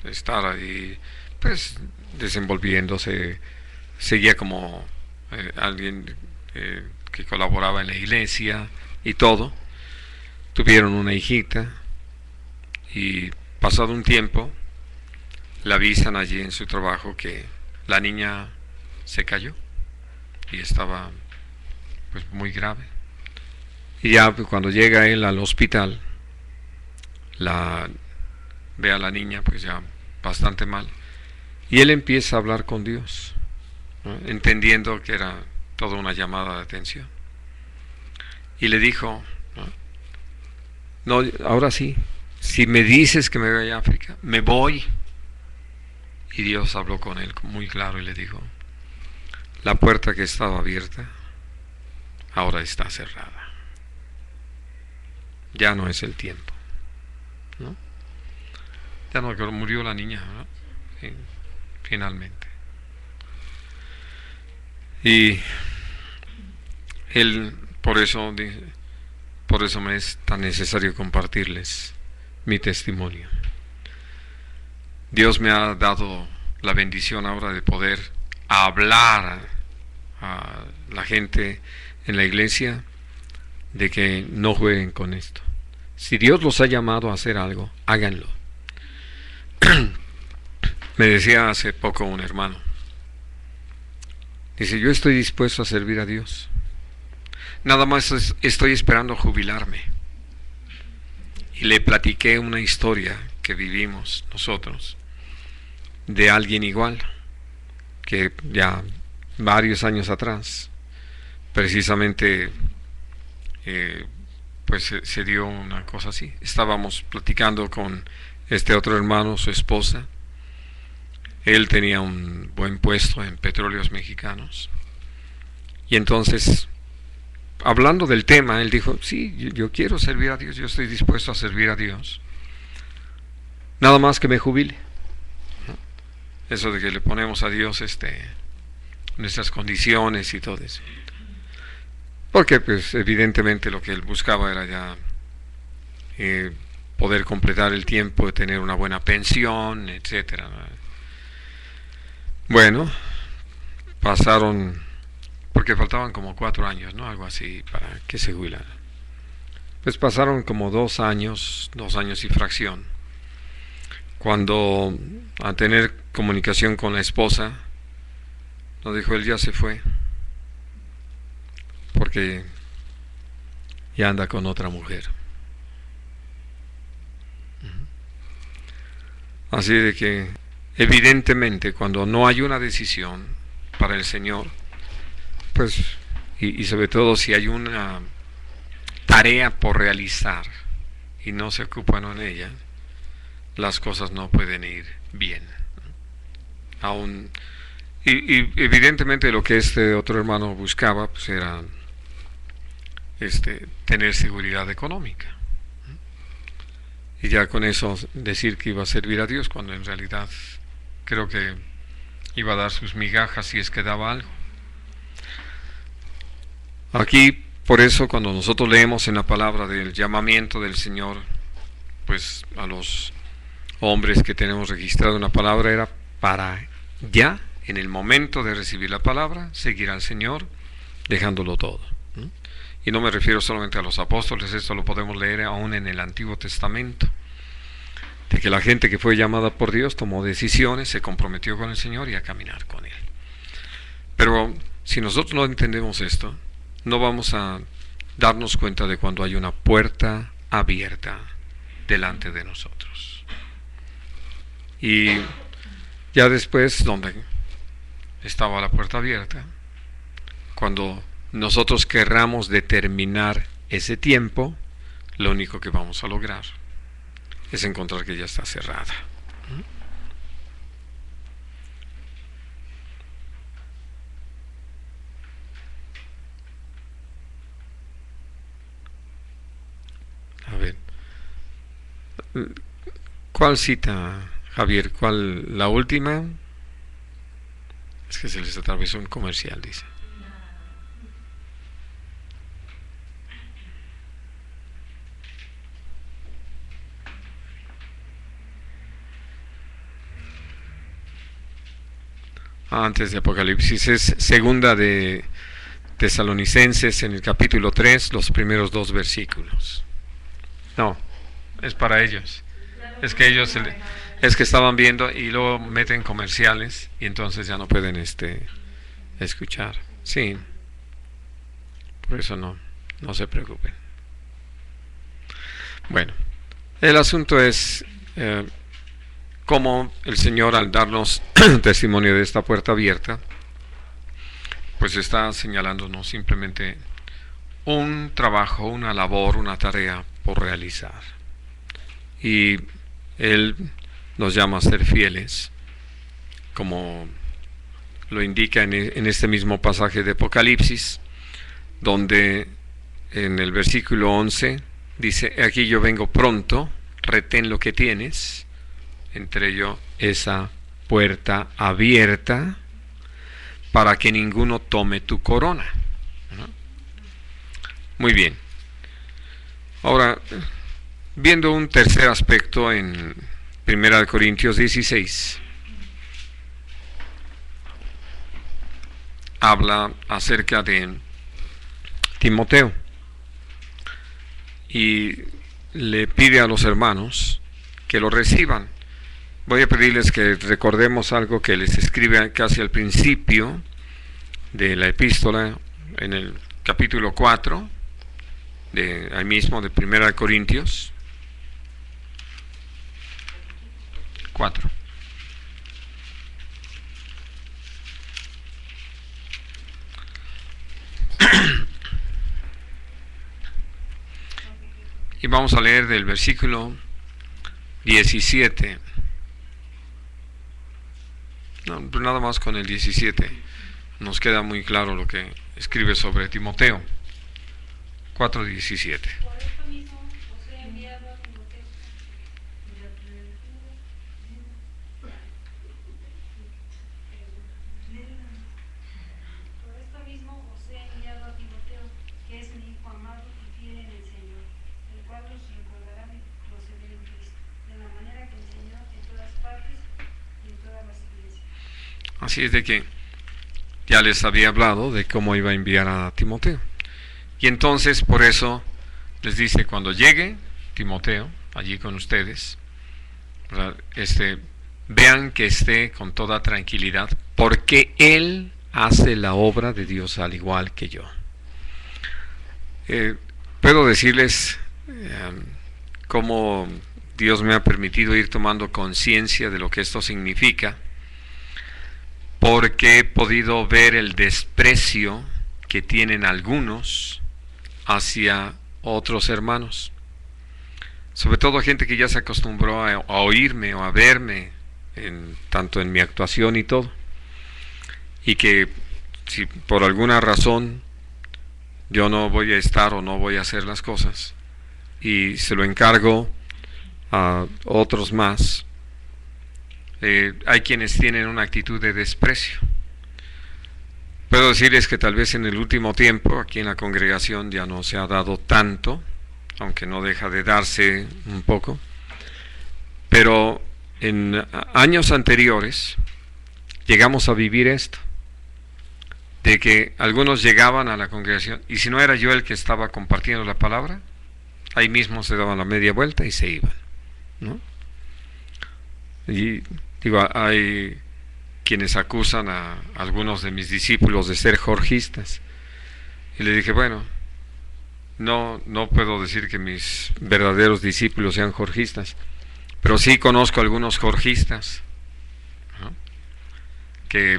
estar ahí, pues desenvolviéndose, seguía como alguien que colaboraba en la iglesia y todo. Tuvieron una hijita y pasado un tiempo le avisan allí en su trabajo que la niña se cayó y estaba pues muy grave. Y ya pues, cuando llega él al hospital, la ve a la niña pues ya bastante mal, y él empieza a hablar con Dios, ¿no? Entendiendo que era toda una llamada de atención, y le dijo, no, ahora sí, si me dices que me voy a África, me voy. Y Dios habló con él muy claro y le dijo, la puerta que estaba abierta ahora está cerrada, ya no es el tiempo, ¿no? Ya no, murió la niña, ¿no? Sí, finalmente. Y él, por eso me es tan necesario compartirles mi testimonio. Dios me ha dado la bendición ahora de poder hablar a la gente en la iglesia de que no jueguen con esto. Si Dios los ha llamado a hacer algo, háganlo. Me decía hace poco un hermano, dice, yo estoy dispuesto a servir a Dios, nada más estoy esperando jubilarme. Y le platiqué una historia que vivimos nosotros de alguien igual, que ya varios años atrás precisamente pues se dio una cosa así. Estábamos platicando con este otro hermano, su esposa. Él tenía un buen puesto en Petróleos Mexicanos, y entonces, hablando del tema, él dijo, sí, yo quiero servir a Dios, yo estoy dispuesto a servir a Dios, nada más que me jubile. Eso de que le ponemos a Dios nuestras condiciones y todo eso, porque pues evidentemente lo que él buscaba era ya poder completar el tiempo, de tener una buena pensión, etcétera. Bueno, pasaron, porque faltaban como 4 años, ¿no? Algo así para que se jubilara. Pues pasaron como 2 años y fracción, cuando a tener comunicación con la esposa, nos dijo, él ya se fue, porque ya anda con otra mujer. Así de que, evidentemente, cuando no hay una decisión para el Señor, pues, y sobre todo si hay una tarea por realizar y no se ocupan en ella, las cosas no pueden ir bien. Aún, y evidentemente lo que este otro hermano buscaba pues era tener seguridad económica, y ya con eso decir que iba a servir a Dios, cuando en realidad creo que iba a dar sus migajas si es que daba algo. Aquí, por eso, cuando nosotros leemos en la palabra del llamamiento del Señor, pues a los hombres que tenemos registrado en la palabra, era para ya, en el momento de recibir la palabra, seguir al Señor, dejándolo todo, ¿no? Y no me refiero solamente a los apóstoles, esto lo podemos leer aún en el Antiguo Testamento, de que la gente que fue llamada por Dios tomó decisiones, se comprometió con el Señor y a caminar con Él. Pero si nosotros no entendemos esto, no vamos a darnos cuenta de cuando hay una puerta abierta delante de nosotros. Y ya después, donde estaba la puerta abierta, cuando nosotros querramos determinar ese tiempo, lo único que vamos a lograr es encontrar que ya está cerrada. A ver, ¿cuál cita, Javier? ¿Cuál? ¿La última? Es que se les atravesó un comercial, dice. Antes de Apocalipsis, es segunda de Tesalonicenses, en el capítulo 3, los primeros 2 versículos. No, es para ellos. Es que ellos es que estaban viendo y luego meten comerciales y entonces ya no pueden escuchar. Sí. Por eso no se preocupen. Bueno, el asunto es cómo el Señor, al darnos testimonio de esta puerta abierta, pues está señalándonos simplemente un trabajo, una labor, una tarea por realizar. Y Él nos llama a ser fieles, como lo indica en este mismo pasaje de Apocalipsis, donde en el versículo 11 dice: aquí yo vengo pronto, retén lo que tienes, entre ello esa puerta abierta, para que ninguno tome tu corona. ¿No? Muy bien. Ahora, viendo un tercer aspecto en 1 Corintios 16, habla acerca de Timoteo y le pide a los hermanos que lo reciban. Voy a pedirles que recordemos algo que les escribe casi al principio de la epístola, en el capítulo 4, de ahí mismo, de 1 Corintios 4. Y vamos a leer del versículo 17. No, nada más con el 17 nos queda muy claro lo que escribe sobre Timoteo. 4:17. Por esto mismo os he enviado a Timoteo. Por esto mismo os he enviado a Timoteo, que es mi hijo amado y fiel en el Señor, el cual os recordará mi proceder en Cristo, de la manera que enseñó en todas partes y en todas las iglesias. Así es de que ya les había hablado de cómo iba a enviar a Timoteo. Y entonces por eso les dice: cuando llegue Timoteo allí con ustedes, vean que esté con toda tranquilidad, porque él hace la obra de Dios al igual que yo. Puedo decirles cómo Dios me ha permitido ir tomando conciencia de lo que esto significa, porque he podido ver el desprecio que tienen algunos hacia otros hermanos, sobre todo gente que ya se acostumbró a oírme o a verme tanto en mi actuación y todo, y que si por alguna razón yo no voy a estar o no voy a hacer las cosas y se lo encargo a otros más, hay quienes tienen una actitud de desprecio. Puedo decirles que tal vez en el último tiempo aquí en la congregación ya no se ha dado tanto, aunque no deja de darse un poco, pero en años anteriores llegamos a vivir esto, de que algunos llegaban a la congregación y si no era yo el que estaba compartiendo la palabra, ahí mismo se daban la media vuelta y se iban, ¿no? Y digo, hay quienes acusan a algunos de mis discípulos de ser jorgistas, y le dije: bueno, no puedo decir que mis verdaderos discípulos sean jorgistas, pero sí conozco algunos jorgistas, ¿no?, que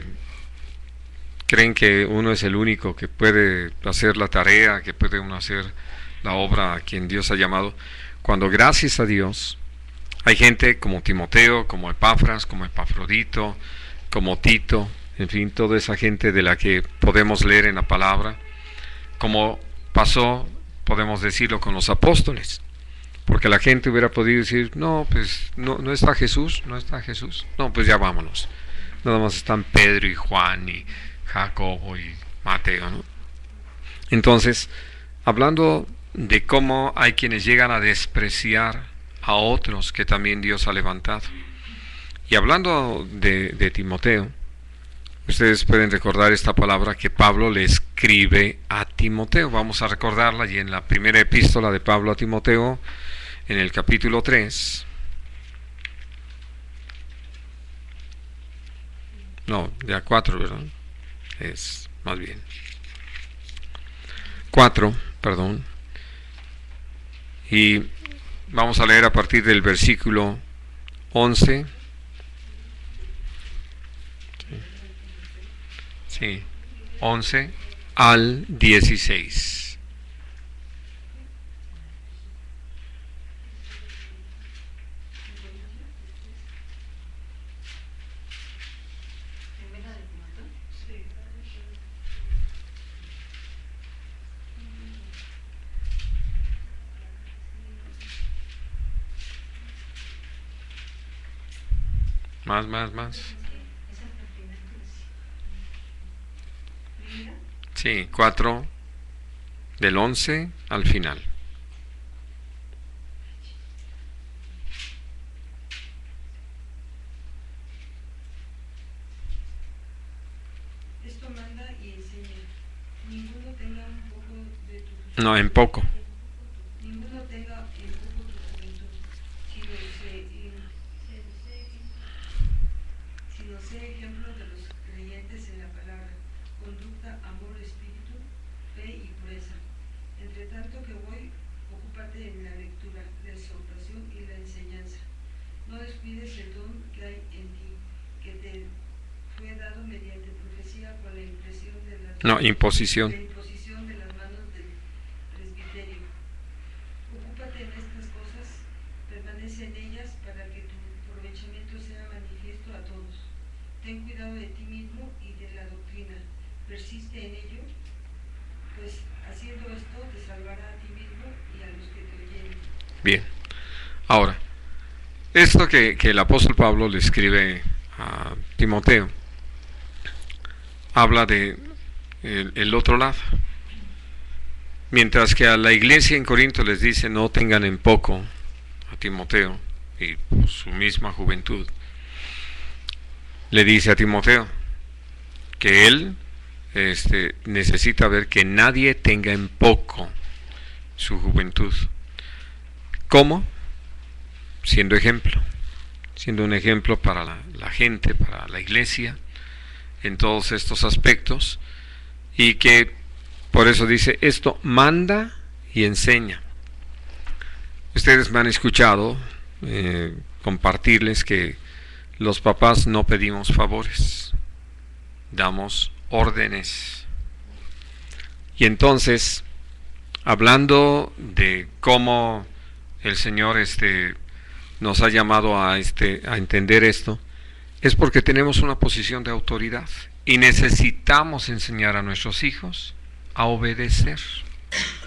creen que uno es el único que puede hacer la tarea, que puede uno hacer la obra a quien Dios ha llamado, cuando gracias a Dios hay gente como Timoteo, como Epafras, como Epafrodito, como Tito, en fin, toda esa gente de la que podemos leer en la palabra, como pasó, podemos decirlo, con los apóstoles, porque la gente hubiera podido decir: no, pues no está Jesús, no, pues ya vámonos, nada más están Pedro y Juan y Jacobo y Mateo, ¿no? Entonces, hablando de cómo hay quienes llegan a despreciar a otros que también Dios ha levantado, y hablando de Timoteo, ustedes pueden recordar esta palabra que Pablo le escribe a Timoteo. Vamos a recordarla allí en la primera epístola de Pablo a Timoteo, en el capítulo 3. No, ya 4, ¿verdad? Es más bien 4, perdón. Y vamos a leer a partir del versículo 11 Sí, 11 al 16. Más. Sí, 4 del 11 al final. Esto manda y enseña. Ninguno tenga un poco de tu No, en poco. Ninguno tenga en poco tu juventud, sino sea ejemplo de los creyentes en la palabra, conducta, amor, espíritu, fe y pureza. Entre tanto que voy, ocúpate en la lectura, la exhortación y la enseñanza. No descuides el don que hay en ti, que te fue dado mediante profecía por la impresión de las Imposición. la imposición de las manos del presbiterio. Ocúpate en estas cosas, permanece en ellas para que tu aprovechamiento sea manifiesto a todos. Ten cuidado de ti mismo y de la doctrina. Persiste en ello, pues haciendo esto te salvará a ti mismo y a los que te oyeren. Bien. Ahora, esto que el apóstol Pablo le escribe a Timoteo, habla de el otro lado. Mientras que a la iglesia en Corinto les dice no tengan en poco a Timoteo y su misma juventud, le dice a Timoteo que él necesita ver que nadie tenga en poco su juventud. ¿Cómo? Siendo un ejemplo para la gente, para la iglesia, en todos estos aspectos, y que por eso dice esto manda y enseña. Ustedes me han escuchado compartirles que los papás no pedimos favores, damos órdenes. Y entonces, hablando de cómo el Señor nos ha llamado a entender esto, es porque tenemos una posición de autoridad y necesitamos enseñar a nuestros hijos a obedecer,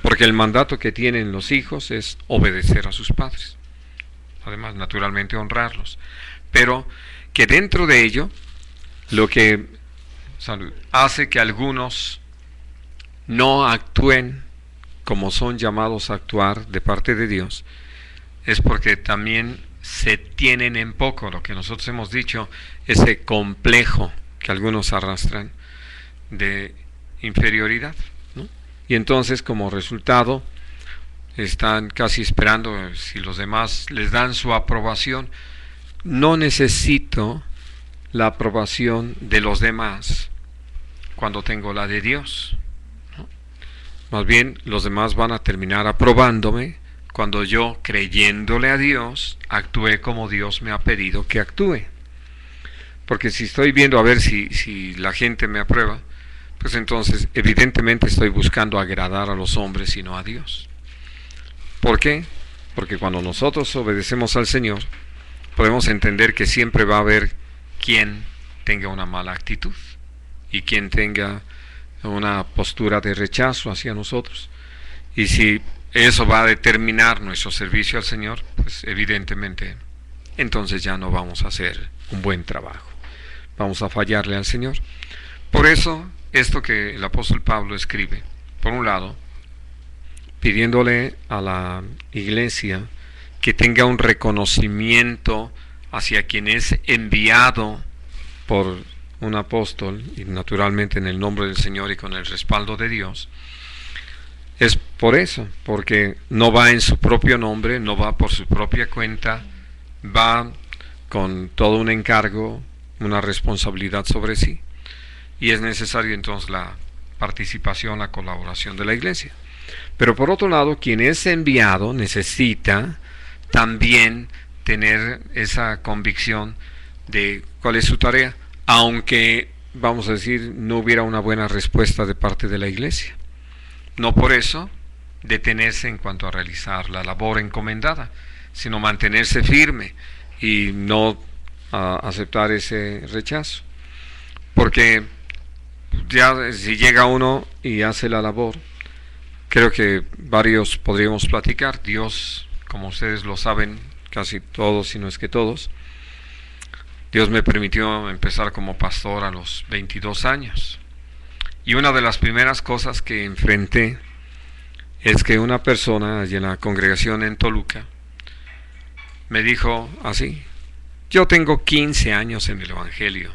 porque el mandato que tienen los hijos es obedecer a sus padres, además naturalmente honrarlos, pero que dentro de ello lo que hace que algunos no actúen como son llamados a actuar de parte de Dios es porque también se tienen en poco, lo que nosotros hemos dicho, ese complejo que algunos arrastran de inferioridad, ¿no? Y entonces como resultado están casi esperando si los demás les dan su aprobación. No necesito la aprobación de los demás cuando tengo la de Dios, ¿no? Más bien los demás van a terminar aprobándome cuando yo, creyéndole a Dios, actúe como Dios me ha pedido que actúe. Porque si estoy viendo a ver si la gente me aprueba, pues entonces evidentemente estoy buscando agradar a los hombres y no a Dios. ¿Por qué? Porque cuando nosotros obedecemos al Señor, podemos entender que siempre va a haber quien tenga una mala actitud y quien tenga una postura de rechazo hacia nosotros. Y si eso va a determinar nuestro servicio al Señor, pues evidentemente entonces ya no vamos a hacer un buen trabajo, vamos a fallarle al Señor. Por eso esto que el apóstol Pablo escribe, por un lado, pidiéndole a la iglesia que tenga un reconocimiento hacia quien es enviado por un apóstol, y naturalmente en el nombre del Señor y con el respaldo de Dios, es por eso, porque no va en su propio nombre, no va por su propia cuenta, va con todo un encargo, una responsabilidad sobre sí, y es necesario entonces la participación, la colaboración de la iglesia. Pero por otro lado, quien es enviado necesita también tener esa convicción de cuál es su tarea, aunque vamos a decir, no hubiera una buena respuesta de parte de la iglesia. No por eso detenerse en cuanto a realizar la labor encomendada, sino mantenerse firme y no aceptar ese rechazo. Porque ya si llega uno y hace la labor, creo que varios podríamos platicar. Dios, como ustedes lo saben, casi todos, si no es que todos, Dios me permitió empezar como pastor a los 22 años. Y una de las primeras cosas que enfrenté es que una persona allí en la congregación en Toluca me dijo así: yo tengo 15 años en el Evangelio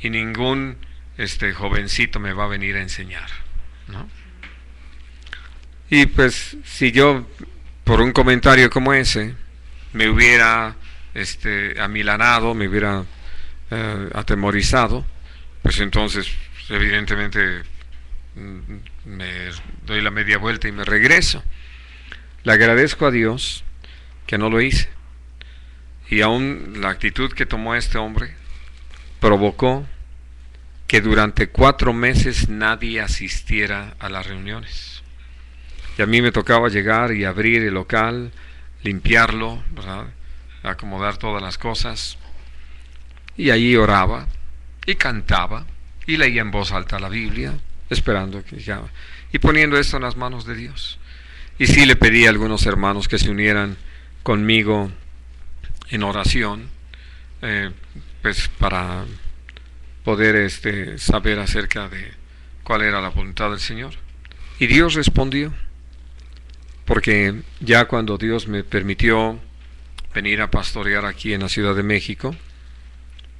y ningún jovencito me va a venir a enseñar, ¿no? Y pues si yo por un comentario como ese me hubiera amilanado, me hubiera atemorizado, pues entonces evidentemente me doy la media vuelta y me regreso. Le agradezco a Dios que no lo hice, y aún la actitud que tomó este hombre provocó que durante 4 meses nadie asistiera a las reuniones, y a mí me tocaba llegar y abrir el local, limpiarlo, ¿verdad?, acomodar todas las cosas, y allí oraba y cantaba y leía en voz alta la Biblia, esperando que ya, y poniendo esto en las manos de Dios. Y sí le pedí a algunos hermanos que se unieran conmigo en oración, pues para poder saber acerca de cuál era la voluntad del Señor. Y Dios respondió, porque ya cuando Dios me permitió venir a pastorear aquí en la Ciudad de México,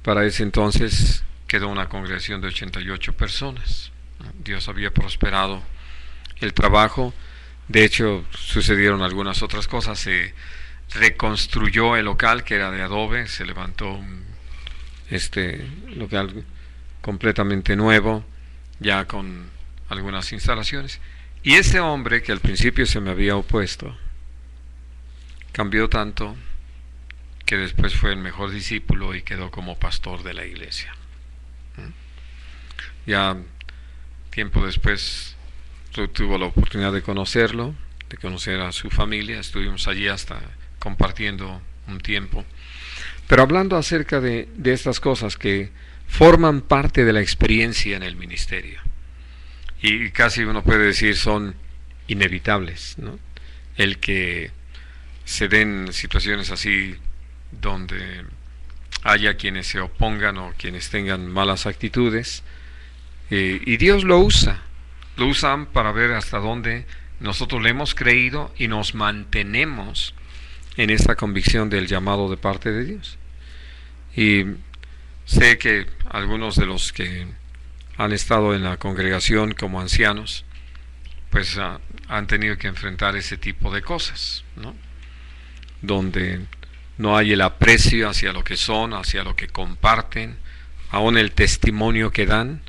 para ese entonces quedó una congregación de 88 personas. Dios había prosperado el trabajo. De hecho, sucedieron algunas otras cosas. Se reconstruyó el local, que era de adobe. Se levantó un local completamente nuevo, ya con algunas instalaciones. Y ese hombre que al principio se me había opuesto, cambió tanto que después fue el mejor discípulo y quedó como pastor de la iglesia. Ya tiempo después tuvo la oportunidad de conocerlo, de conocer a su familia. Estuvimos allí hasta compartiendo un tiempo, pero hablando acerca de estas cosas que forman parte de la experiencia en el ministerio, y casi uno puede decir son inevitables, ¿no? El que se den situaciones así donde haya quienes se opongan o quienes tengan malas actitudes, y Dios lo usan para ver hasta dónde nosotros le hemos creído y nos mantenemos en esta convicción del llamado de parte de Dios. Y sé que algunos de los que han estado en la congregación como ancianos, pues han tenido que enfrentar ese tipo de cosas, ¿no? Donde no hay el aprecio hacia lo que son, hacia lo que comparten, aún el testimonio que dan,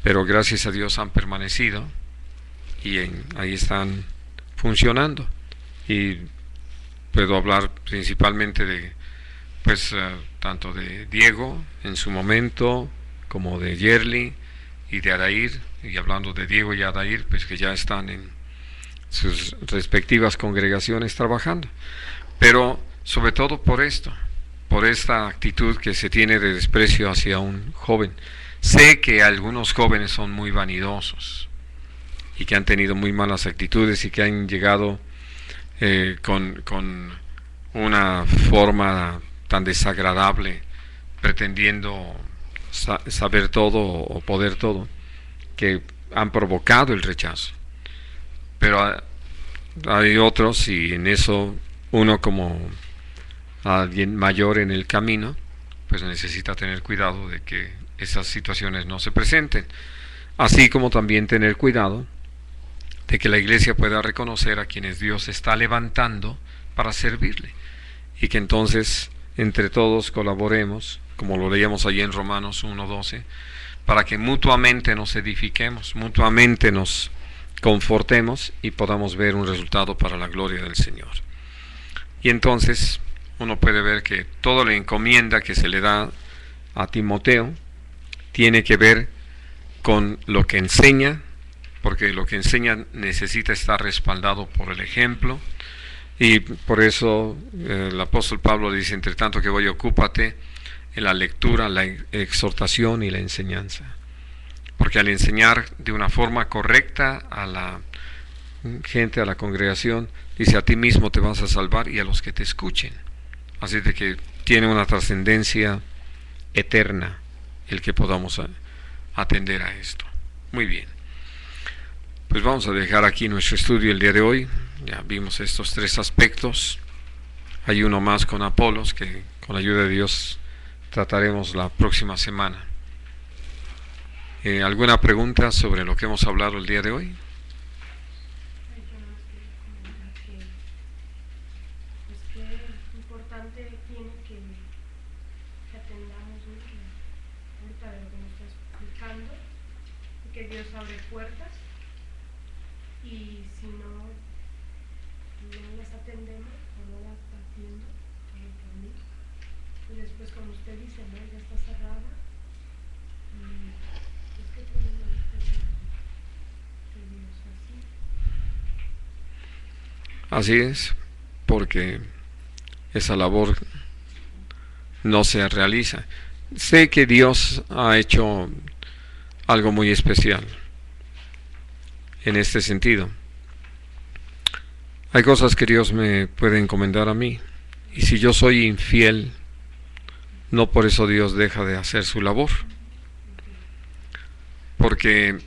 pero gracias a Dios han permanecido y ahí están funcionando. Y puedo hablar principalmente de, pues, tanto de Diego en su momento, como de Yerli y de Adair. Y hablando de Diego y Adair, pues que ya están en sus respectivas congregaciones trabajando. Pero sobre todo por esto, por esta actitud que se tiene de desprecio hacia un joven. Sé que algunos jóvenes son muy vanidosos y que han tenido muy malas actitudes y que han llegado con una forma tan desagradable, pretendiendo saber todo o poder todo, que han provocado el rechazo. Pero hay otros, y en eso uno como alguien mayor en el camino, pues necesita tener cuidado de que esas situaciones no se presenten, así como también tener cuidado de que la iglesia pueda reconocer a quienes Dios está levantando para servirle, y que entonces entre todos colaboremos, como lo leíamos allí en Romanos 1:12, para que mutuamente nos edifiquemos, mutuamente nos confortemos y podamos ver un resultado para la gloria del Señor. Y entonces uno puede ver que toda la encomienda que se le da a Timoteo tiene que ver con lo que enseña, porque lo que enseña necesita estar respaldado por el ejemplo, y por eso el apóstol Pablo dice: entre tanto que voy, ocúpate en la lectura, la exhortación y la enseñanza. Porque al enseñar de una forma correcta a la gente, a la congregación, dice: a ti mismo te vas a salvar y a los que te escuchen. Así de que tiene una trascendencia eterna el que podamos atender a esto. Muy bien. Pues vamos a dejar aquí nuestro estudio el día de hoy. Ya vimos estos 3 aspectos. Hay uno más con Apolos que con la ayuda de Dios trataremos la próxima semana. ¿Alguna pregunta sobre lo que hemos hablado el día de hoy? Yo no quería comentar que, pues, qué importante tiene que atendamos, ¿no? Ahorita de lo que nos está explicando, que Dios abre puertas y si no las atendemos o no las atiendo, como por mí, y después, como usted dice, ¿no? Ya está cerrada y es que tenemos que Dios así. Así es, porque esa labor no se realiza. Sé que Dios ha hecho algo muy especial en este sentido. Hay cosas que Dios me puede encomendar a mí, y si yo soy infiel, no por eso Dios deja de hacer su labor. Porque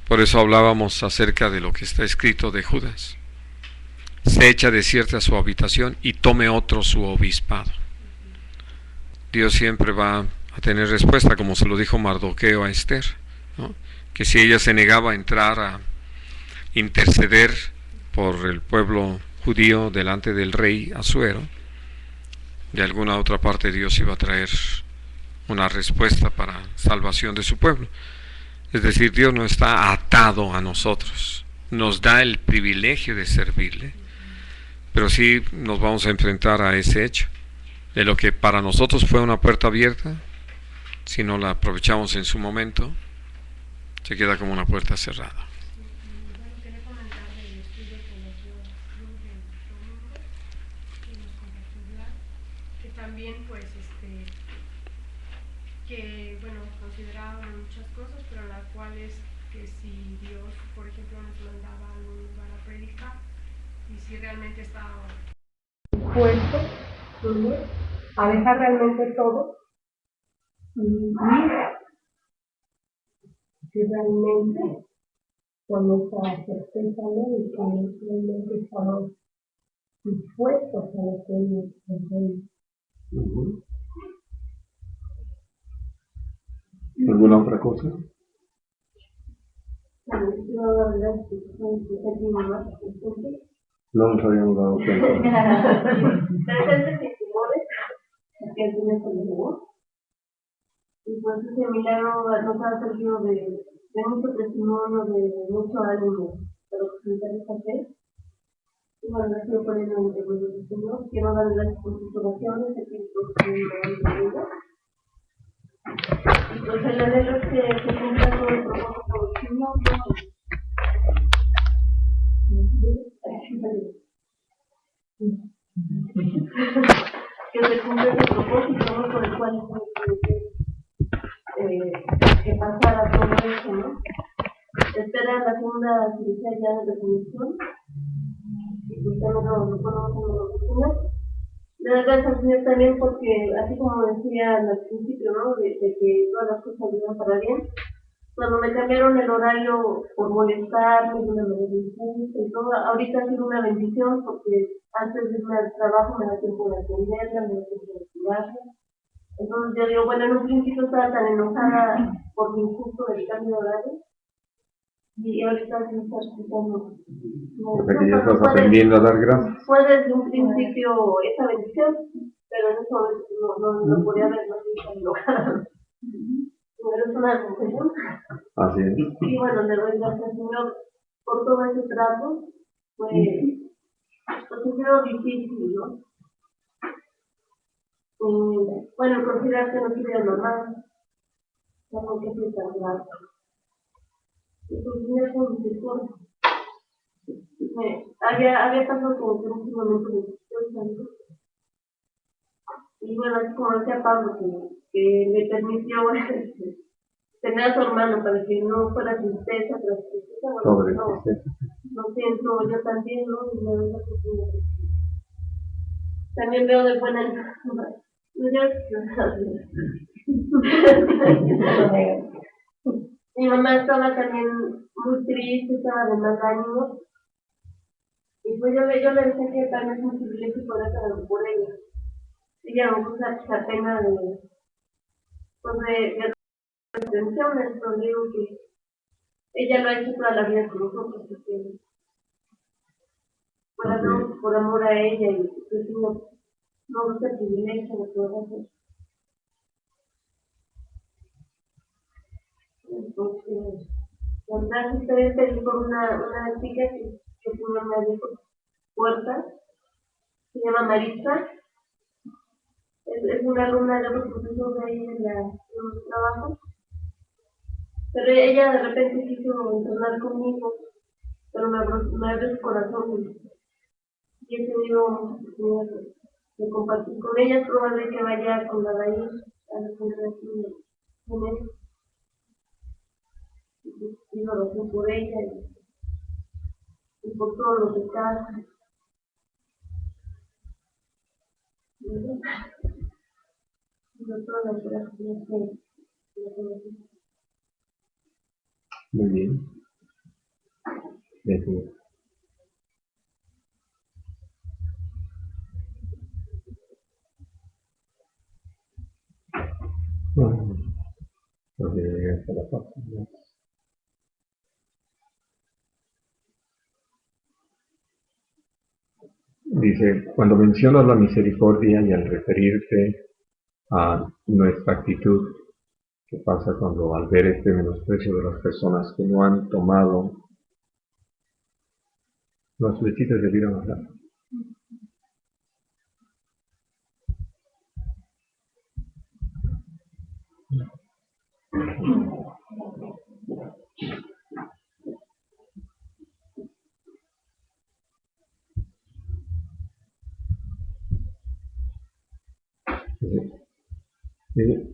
por eso hablábamos acerca de lo que está escrito de Judas: se echa desierta su habitación y tome otro su obispado. Dios siempre va a tener respuesta, como se lo dijo Mardoqueo a Esther, ¿no? Que si ella se negaba a entrar a interceder por el pueblo judío delante del rey Asuero, de alguna otra parte Dios iba a traer una respuesta para salvación de su pueblo. Es decir, Dios no está atado a nosotros, nos da el privilegio de servirle, pero sí nos vamos a enfrentar a ese hecho, de lo que para nosotros fue una puerta abierta, si no la aprovechamos en su momento, se queda como una puerta cerrada. Bueno, quería comentar del estudio que nos dio Luz el domingo, que nos compartió Blas, que también, pues, que, bueno, consideraban muchas cosas, pero la cual es que si Dios, por ejemplo, nos mandaba a algún lugar a predicar, y si realmente estaba dispuesto, ¿no?, a dejar realmente todo, y si realmente con nuestra certeza, ¿no?, y que realmente estamos dispuestos a lo que ellos enseñan. ¿Alguna otra cosa? No nos habíamos dado cuenta. Presentes sin temores, que el Señor se los llevó. Y pues ese milagro nos ha servido de mucho testimonio, de mucho ánimo para presentar esta fe. Y bueno, gracias por el nombre del Señor. Quiero dar gracias por sus oraciones, aquí por su vida. Y pues el anhelo es que se cumpla todo el propósito del Señor. Que se cumpla ese propósito, ¿no?, por el cual que pasara todo eso, ¿no? Espera la segunda cirugía ya de definición, y pues también lo ponemos en la oficina. Le doy gracias al Señor también porque, así como decía al principio, ¿no?, de que todas las cosas ayudan para bien. Cuando me cambiaron el horario por molestarme, de una bendición y todo, ahorita ha sido una bendición porque antes de irme al trabajo me da tiempo de atenderla, me da tiempo de cuidarla. Entonces yo digo, bueno, en un principio estaba tan enojada por mi injusto del cambio de horario, y ahorita sí me está explicando. Porque ya estás aprendiendo a dar gracias. Fue desde un principio esa bendición, pero en ese momento no podía ver más bien enojada. Pero es una confesión. Así es. Y bueno, le doy gracias al Señor por todo ese trato. Pues ha sido difícil, ¿no? Bueno, considerar que no quiere a mamá, Tengo que preservar. Y pues mira con misericordia. Había pasado como que en ese momento de estoy santo. Y bueno, es como decía Pablo, que me permitió tener a su hermano para que no fuera tristeza, pero tristeza, bueno, no siento yo también, ¿no? Y la verdad que también veo de buena. Mi mamá estaba también muy triste, estaba de mal ánimo. Y pues yo le decía que tal vez es un privilegio poder hacer por ella. Ella me puso esa pena pues de atención, entonces digo que ella lo ha hecho toda la vida con nosotros, porque por, no, por amor a ella y pues no gusta el privilegio de poder hacer. Entonces, la verdad estoy feliz con una chica que tiene una puerta, se llama Marisa. Es una alumna de otro profesor de ahí en el trabajo, pero ella de repente quiso entrenar conmigo, pero me abrió su corazón y he tenido mucha oportunidad de compartir con ella. Es probable que vaya con la de ahí a la congregación de él. Pido oración por ella y por todos los que casan. Muy bien. Gracias. Hasta la próxima. Dice, cuando mencionas la misericordia y al referirte a nuestra actitud, ¿qué pasa cuando al ver este menosprecio de las personas que no han tomado las flechitas de vida más larga?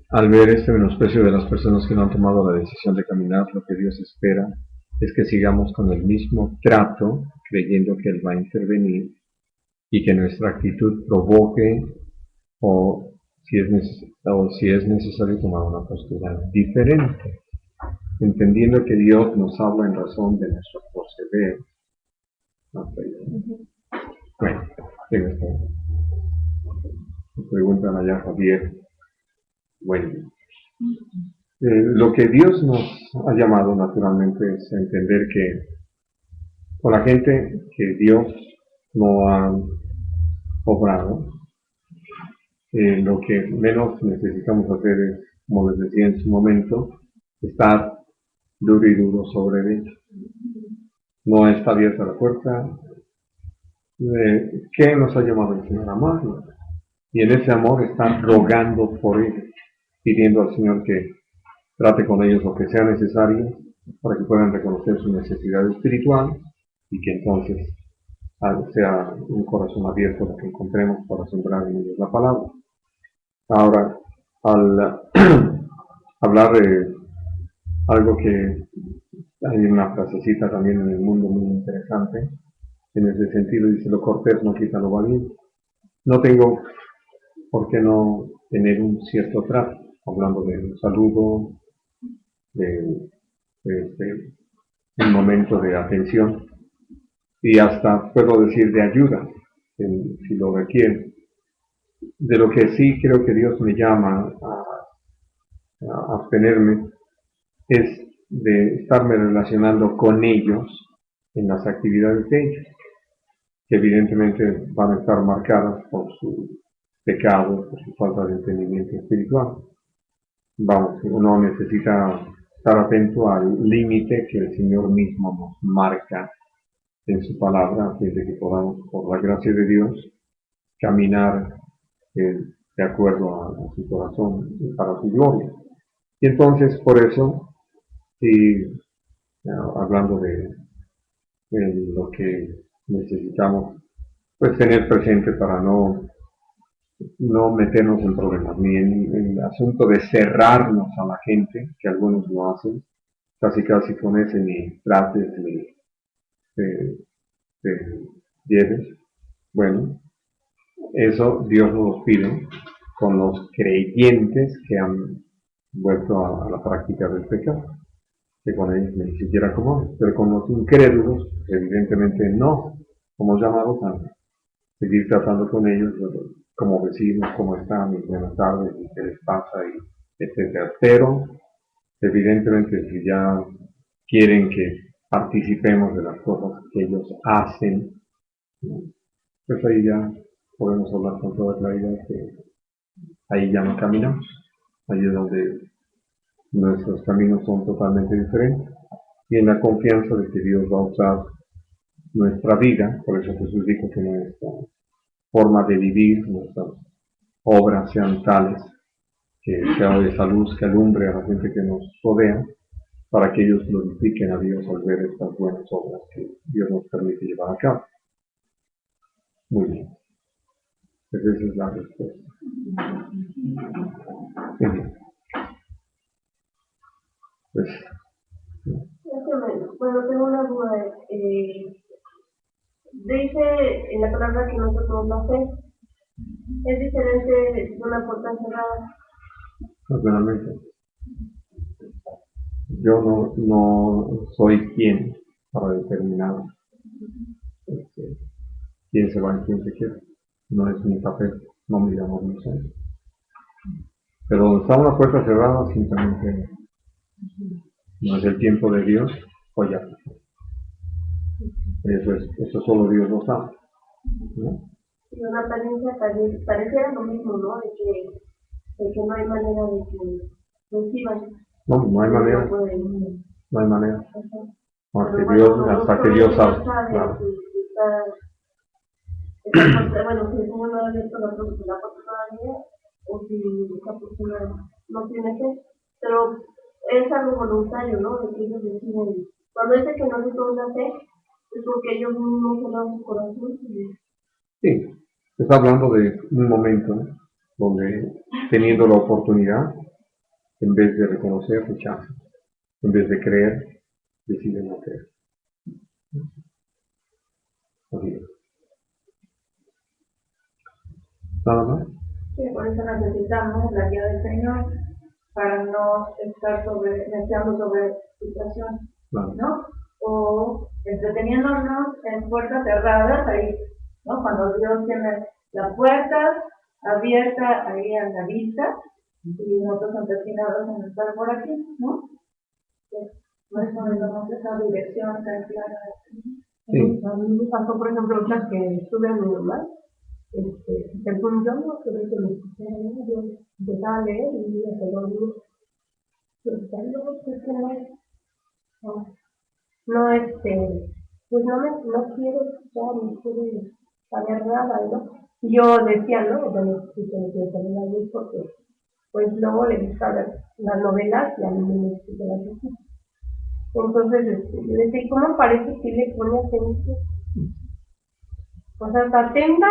Al ver este menosprecio de las personas que no han tomado la decisión de caminar, lo que Dios espera es que sigamos con el mismo trato, creyendo que Él va a intervenir y que nuestra actitud provoque o si es necesario tomar una postura diferente, entendiendo que Dios nos habla en razón de nuestro proceder. Bueno, tengo esta pregunta allá, Javier. Bueno, lo que Dios nos ha llamado naturalmente es a entender que con la gente que Dios no ha obrado, lo que menos necesitamos hacer es, como les decía en su momento, estar duro y duro sobre ellos. No está abierta la puerta. ¿Qué nos ha llamado el Señor? Amarnos. Y en ese amor estar rogando por ellos, pidiendo al Señor que trate con ellos lo que sea necesario para que puedan reconocer su necesidad espiritual y que entonces sea un corazón abierto lo que encontremos para sembrar en ellos la palabra. Ahora, al hablar de algo que hay una frasecita también en el mundo muy interesante, en ese sentido dice, lo cortés no quita lo valiente. No tengo por qué no tener un cierto trato, hablando de un saludo, de un momento de atención y hasta puedo decir de ayuda, si lo requiere. De lo que sí creo que Dios me llama a abstenerme es de estarme relacionando con ellos en las actividades de ellos, que evidentemente van a estar marcadas por su pecado, por su falta de entendimiento espiritual. Vamos, uno necesita estar atento al límite que el Señor mismo nos marca en su palabra, a fin de que podamos, por la gracia de Dios, caminar de acuerdo a su corazón y para su gloria. Y entonces, por eso, y hablando de lo que necesitamos, pues tener presente para no meternos en problemas, ni en el asunto de cerrarnos a la gente, que algunos lo hacen, casi con ese ni trates ni te lleves. Bueno, eso Dios nos lo pide con los creyentes que han vuelto a la práctica del pecado, que con ellos ni siquiera común, pero con los incrédulos, evidentemente no, como llamados a seguir tratando con ellos como vecinos, cómo están, y buenas tardes, y qué les pasa, y etcétera. Pero evidentemente si ya quieren que participemos de las cosas que ellos hacen, ¿no? Pues ahí ya podemos hablar con toda claridad que ahí ya no caminamos, ahí es donde nuestros caminos son totalmente diferentes, y en la confianza de que Dios va a usar nuestra vida. Por eso Jesús dijo que nuestra forma de vivir, nuestras obras sean tales que sea esa luz que alumbre a la gente que nos rodea, para que ellos glorifiquen a Dios al ver estas buenas obras que Dios nos permite llevar a cabo. Muy bien. Pues esa es la respuesta. Pues, Bueno, tengo una duda. Dice en la palabra que nosotros tenemos la fe. Es diferente de una puerta cerrada. naturalmente, yo no soy quien para determinar quién se va y quién se queda. No es mi papel, no me llamo Luis. Pero donde está una puerta cerrada, simplemente no es el tiempo de Dios, o ya. Eso solo Dios lo sabe, ¿no? Y una apariencia pareciera lo mismo, ¿no? De que no hay manera de que reciban. No hay manera. No hay manera. Hasta que Dios sabe. Claro. Bueno, si el Señor no ha abierto la puerta todavía, o si esa persona no tiene fe, pero es algo voluntario, ¿no? De que ellos deciden. Cuando dice que no se toma la fe, es porque ellos mismos cerraron su corazón. Sí, está hablando de un momento donde, teniendo la oportunidad, en vez de reconocer, rechazan. En vez de creer, deciden no creer. Así es. ¿Nada más? Sí, por eso necesitamos la guía del Señor para no estar metiendo sobre situaciones, Claro. ¿no? O entreteniéndonos en puertas cerradas ahí, ¿no? Cuando Dios tiene la puerta abierta ahí a la vista y nosotros empecinados en estar por aquí, ¿no? Por eso necesitamos esa dirección tan clara. Sí. A mí me pasó, por ejemplo, otras que estuve en mi mamá, según yo, no quería que me escucharan, ¿no? Yo empezaba a leer y me quedó dormir. Pero no, pues que pues no quiero escuchar, no quiero saber nada, ¿no? Y yo decía, no, bueno, si se me quiere saber la luz porque, pues luego le gusta ver las novelas y a mí me gusta las cosas. Entonces, yo decía, ¿cómo parece que le pone atención? O sea, hasta atenta,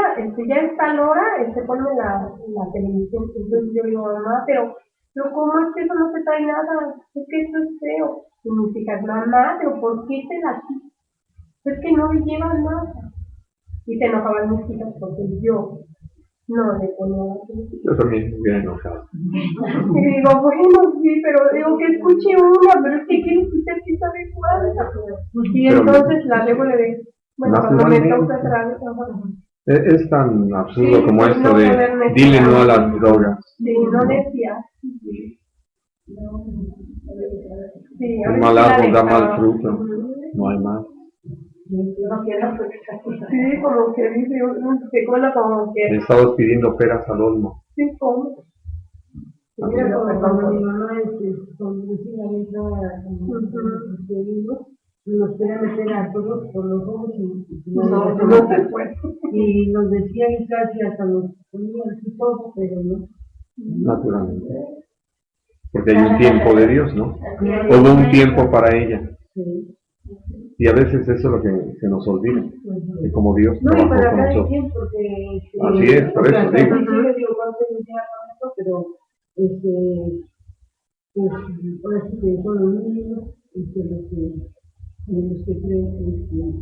ya es tal hora, ponme la televisión. Entonces yo digo, mamá, pero ¿cómo es que eso no se trae nada? Es que eso es feo. Y mis hijas, mamá, pero ¿por qué te la quitas? Es que no le llevan nada. Y se enojaban mis hijas porque yo no le ponía atención. Yo también me hubiera enojado. Y digo, bueno, sí, pero digo que escuche una, pero es que quiero escuchar que sabe cuál. Y entonces la debo de... Bueno, cuando me toca atrás, es tan absurdo sí, como esto no de dile no a las drogas. Sí, no decía. Sí, Un mal árbol da mal fruto. No hay más. Sí, como que dice, como que... Le estabas pidiendo peras al olmo. Sí, ¿cómo? Pero cuando mi mamá con música nos quería meter a todos por los ojos y no se fue. Y nos decían casi hasta nos ponían así todo, pero no. Naturalmente. porque hay un tiempo de Dios, ¿no? Así es. Hubo un tiempo para ella. Sí. Y a veces eso es lo que se nos olvida, de cómo Dios No, y trabajó para con cada nosotros. quien, porque... Así es, por eso digo. Sí, yo digo, cuando se inicia con esto, pero, pues, ahora sí que son los niños, los que creen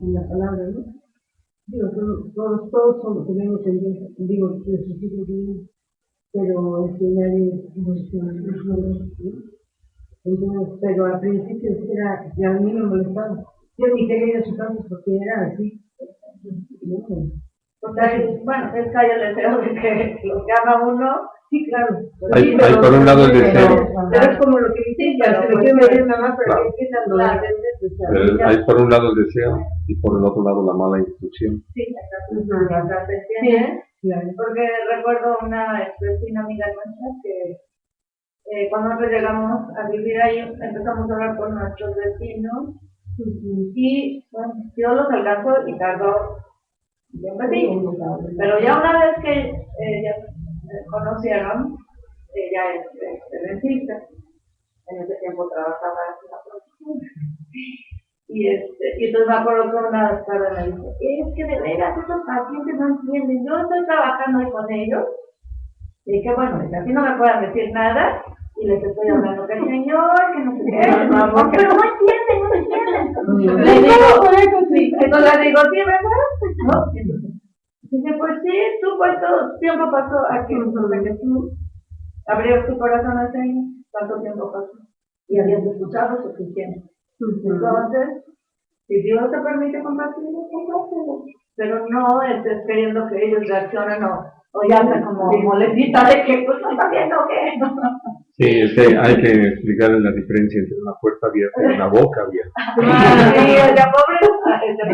en la palabra, ¿no? Digo, todos somos, tenemos tendencia, digo, nuestros hijos vivos, pero nadie ¿no? Entonces, pero al principio era, y a mí me molestaba. Yo ni quería ir a su casa porque era así. ¿No? Porque, bueno, es que hay el deseo de que lo que haga uno, Sí, claro. Hay por un lado el deseo. Pero es como lo que dice, pero se lo pues, quiere medir mamá, pero claro. que empiezan los Pero hay por un lado el deseo y por el otro lado la mala instrucción. sí, hasta se entiende. Claro. Porque recuerdo una vecina amiga nuestra que cuando nosotros llegamos a vivir ahí, empezamos a hablar con nuestros vecinos y bueno, Dios los alcanzó y tardó tiempo así. Pero ya una vez que ya conocieron, ella es dentista, en ese tiempo trabajaba en la profesión. Y entonces me acuerdo que una tarde me dijo, es que de veras esos pacientes no entienden, yo estoy trabajando ahí con ellos, y dije, bueno, así no me puedan decir nada, y les estoy hablando que el señor, que no sé qué, pero no entienden. Le digo, sí, entonces le digo, sí, ¿verdad? ¿No? Dice, pues sí, tú cuánto tiempo pasó aquí, que tú abrieras tu corazón al Señor, cuánto tiempo pasó, y habías escuchado suficiente. Entonces, si Dios te permite compartirlo, compártelo. Pero no estés queriendo que ellos reaccionen o ya están como molestita de que pues no está viendo qué. Sí, es que hay que explicarles la diferencia entre una puerta abierta y una boca abierta. Sí, ya pobre,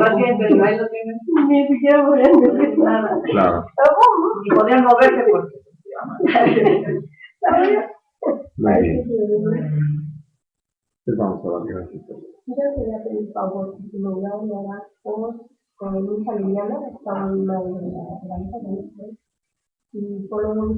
paciente, ahí lo tienen. Ni siquiera voy a decir Nada. Claro, Ni podían moverse porque muy bien. Pues vamos a dar gracias. Yo quería pedir favor, si me voy a orar con un familiar que estaba mal en la garganta, y por lo menos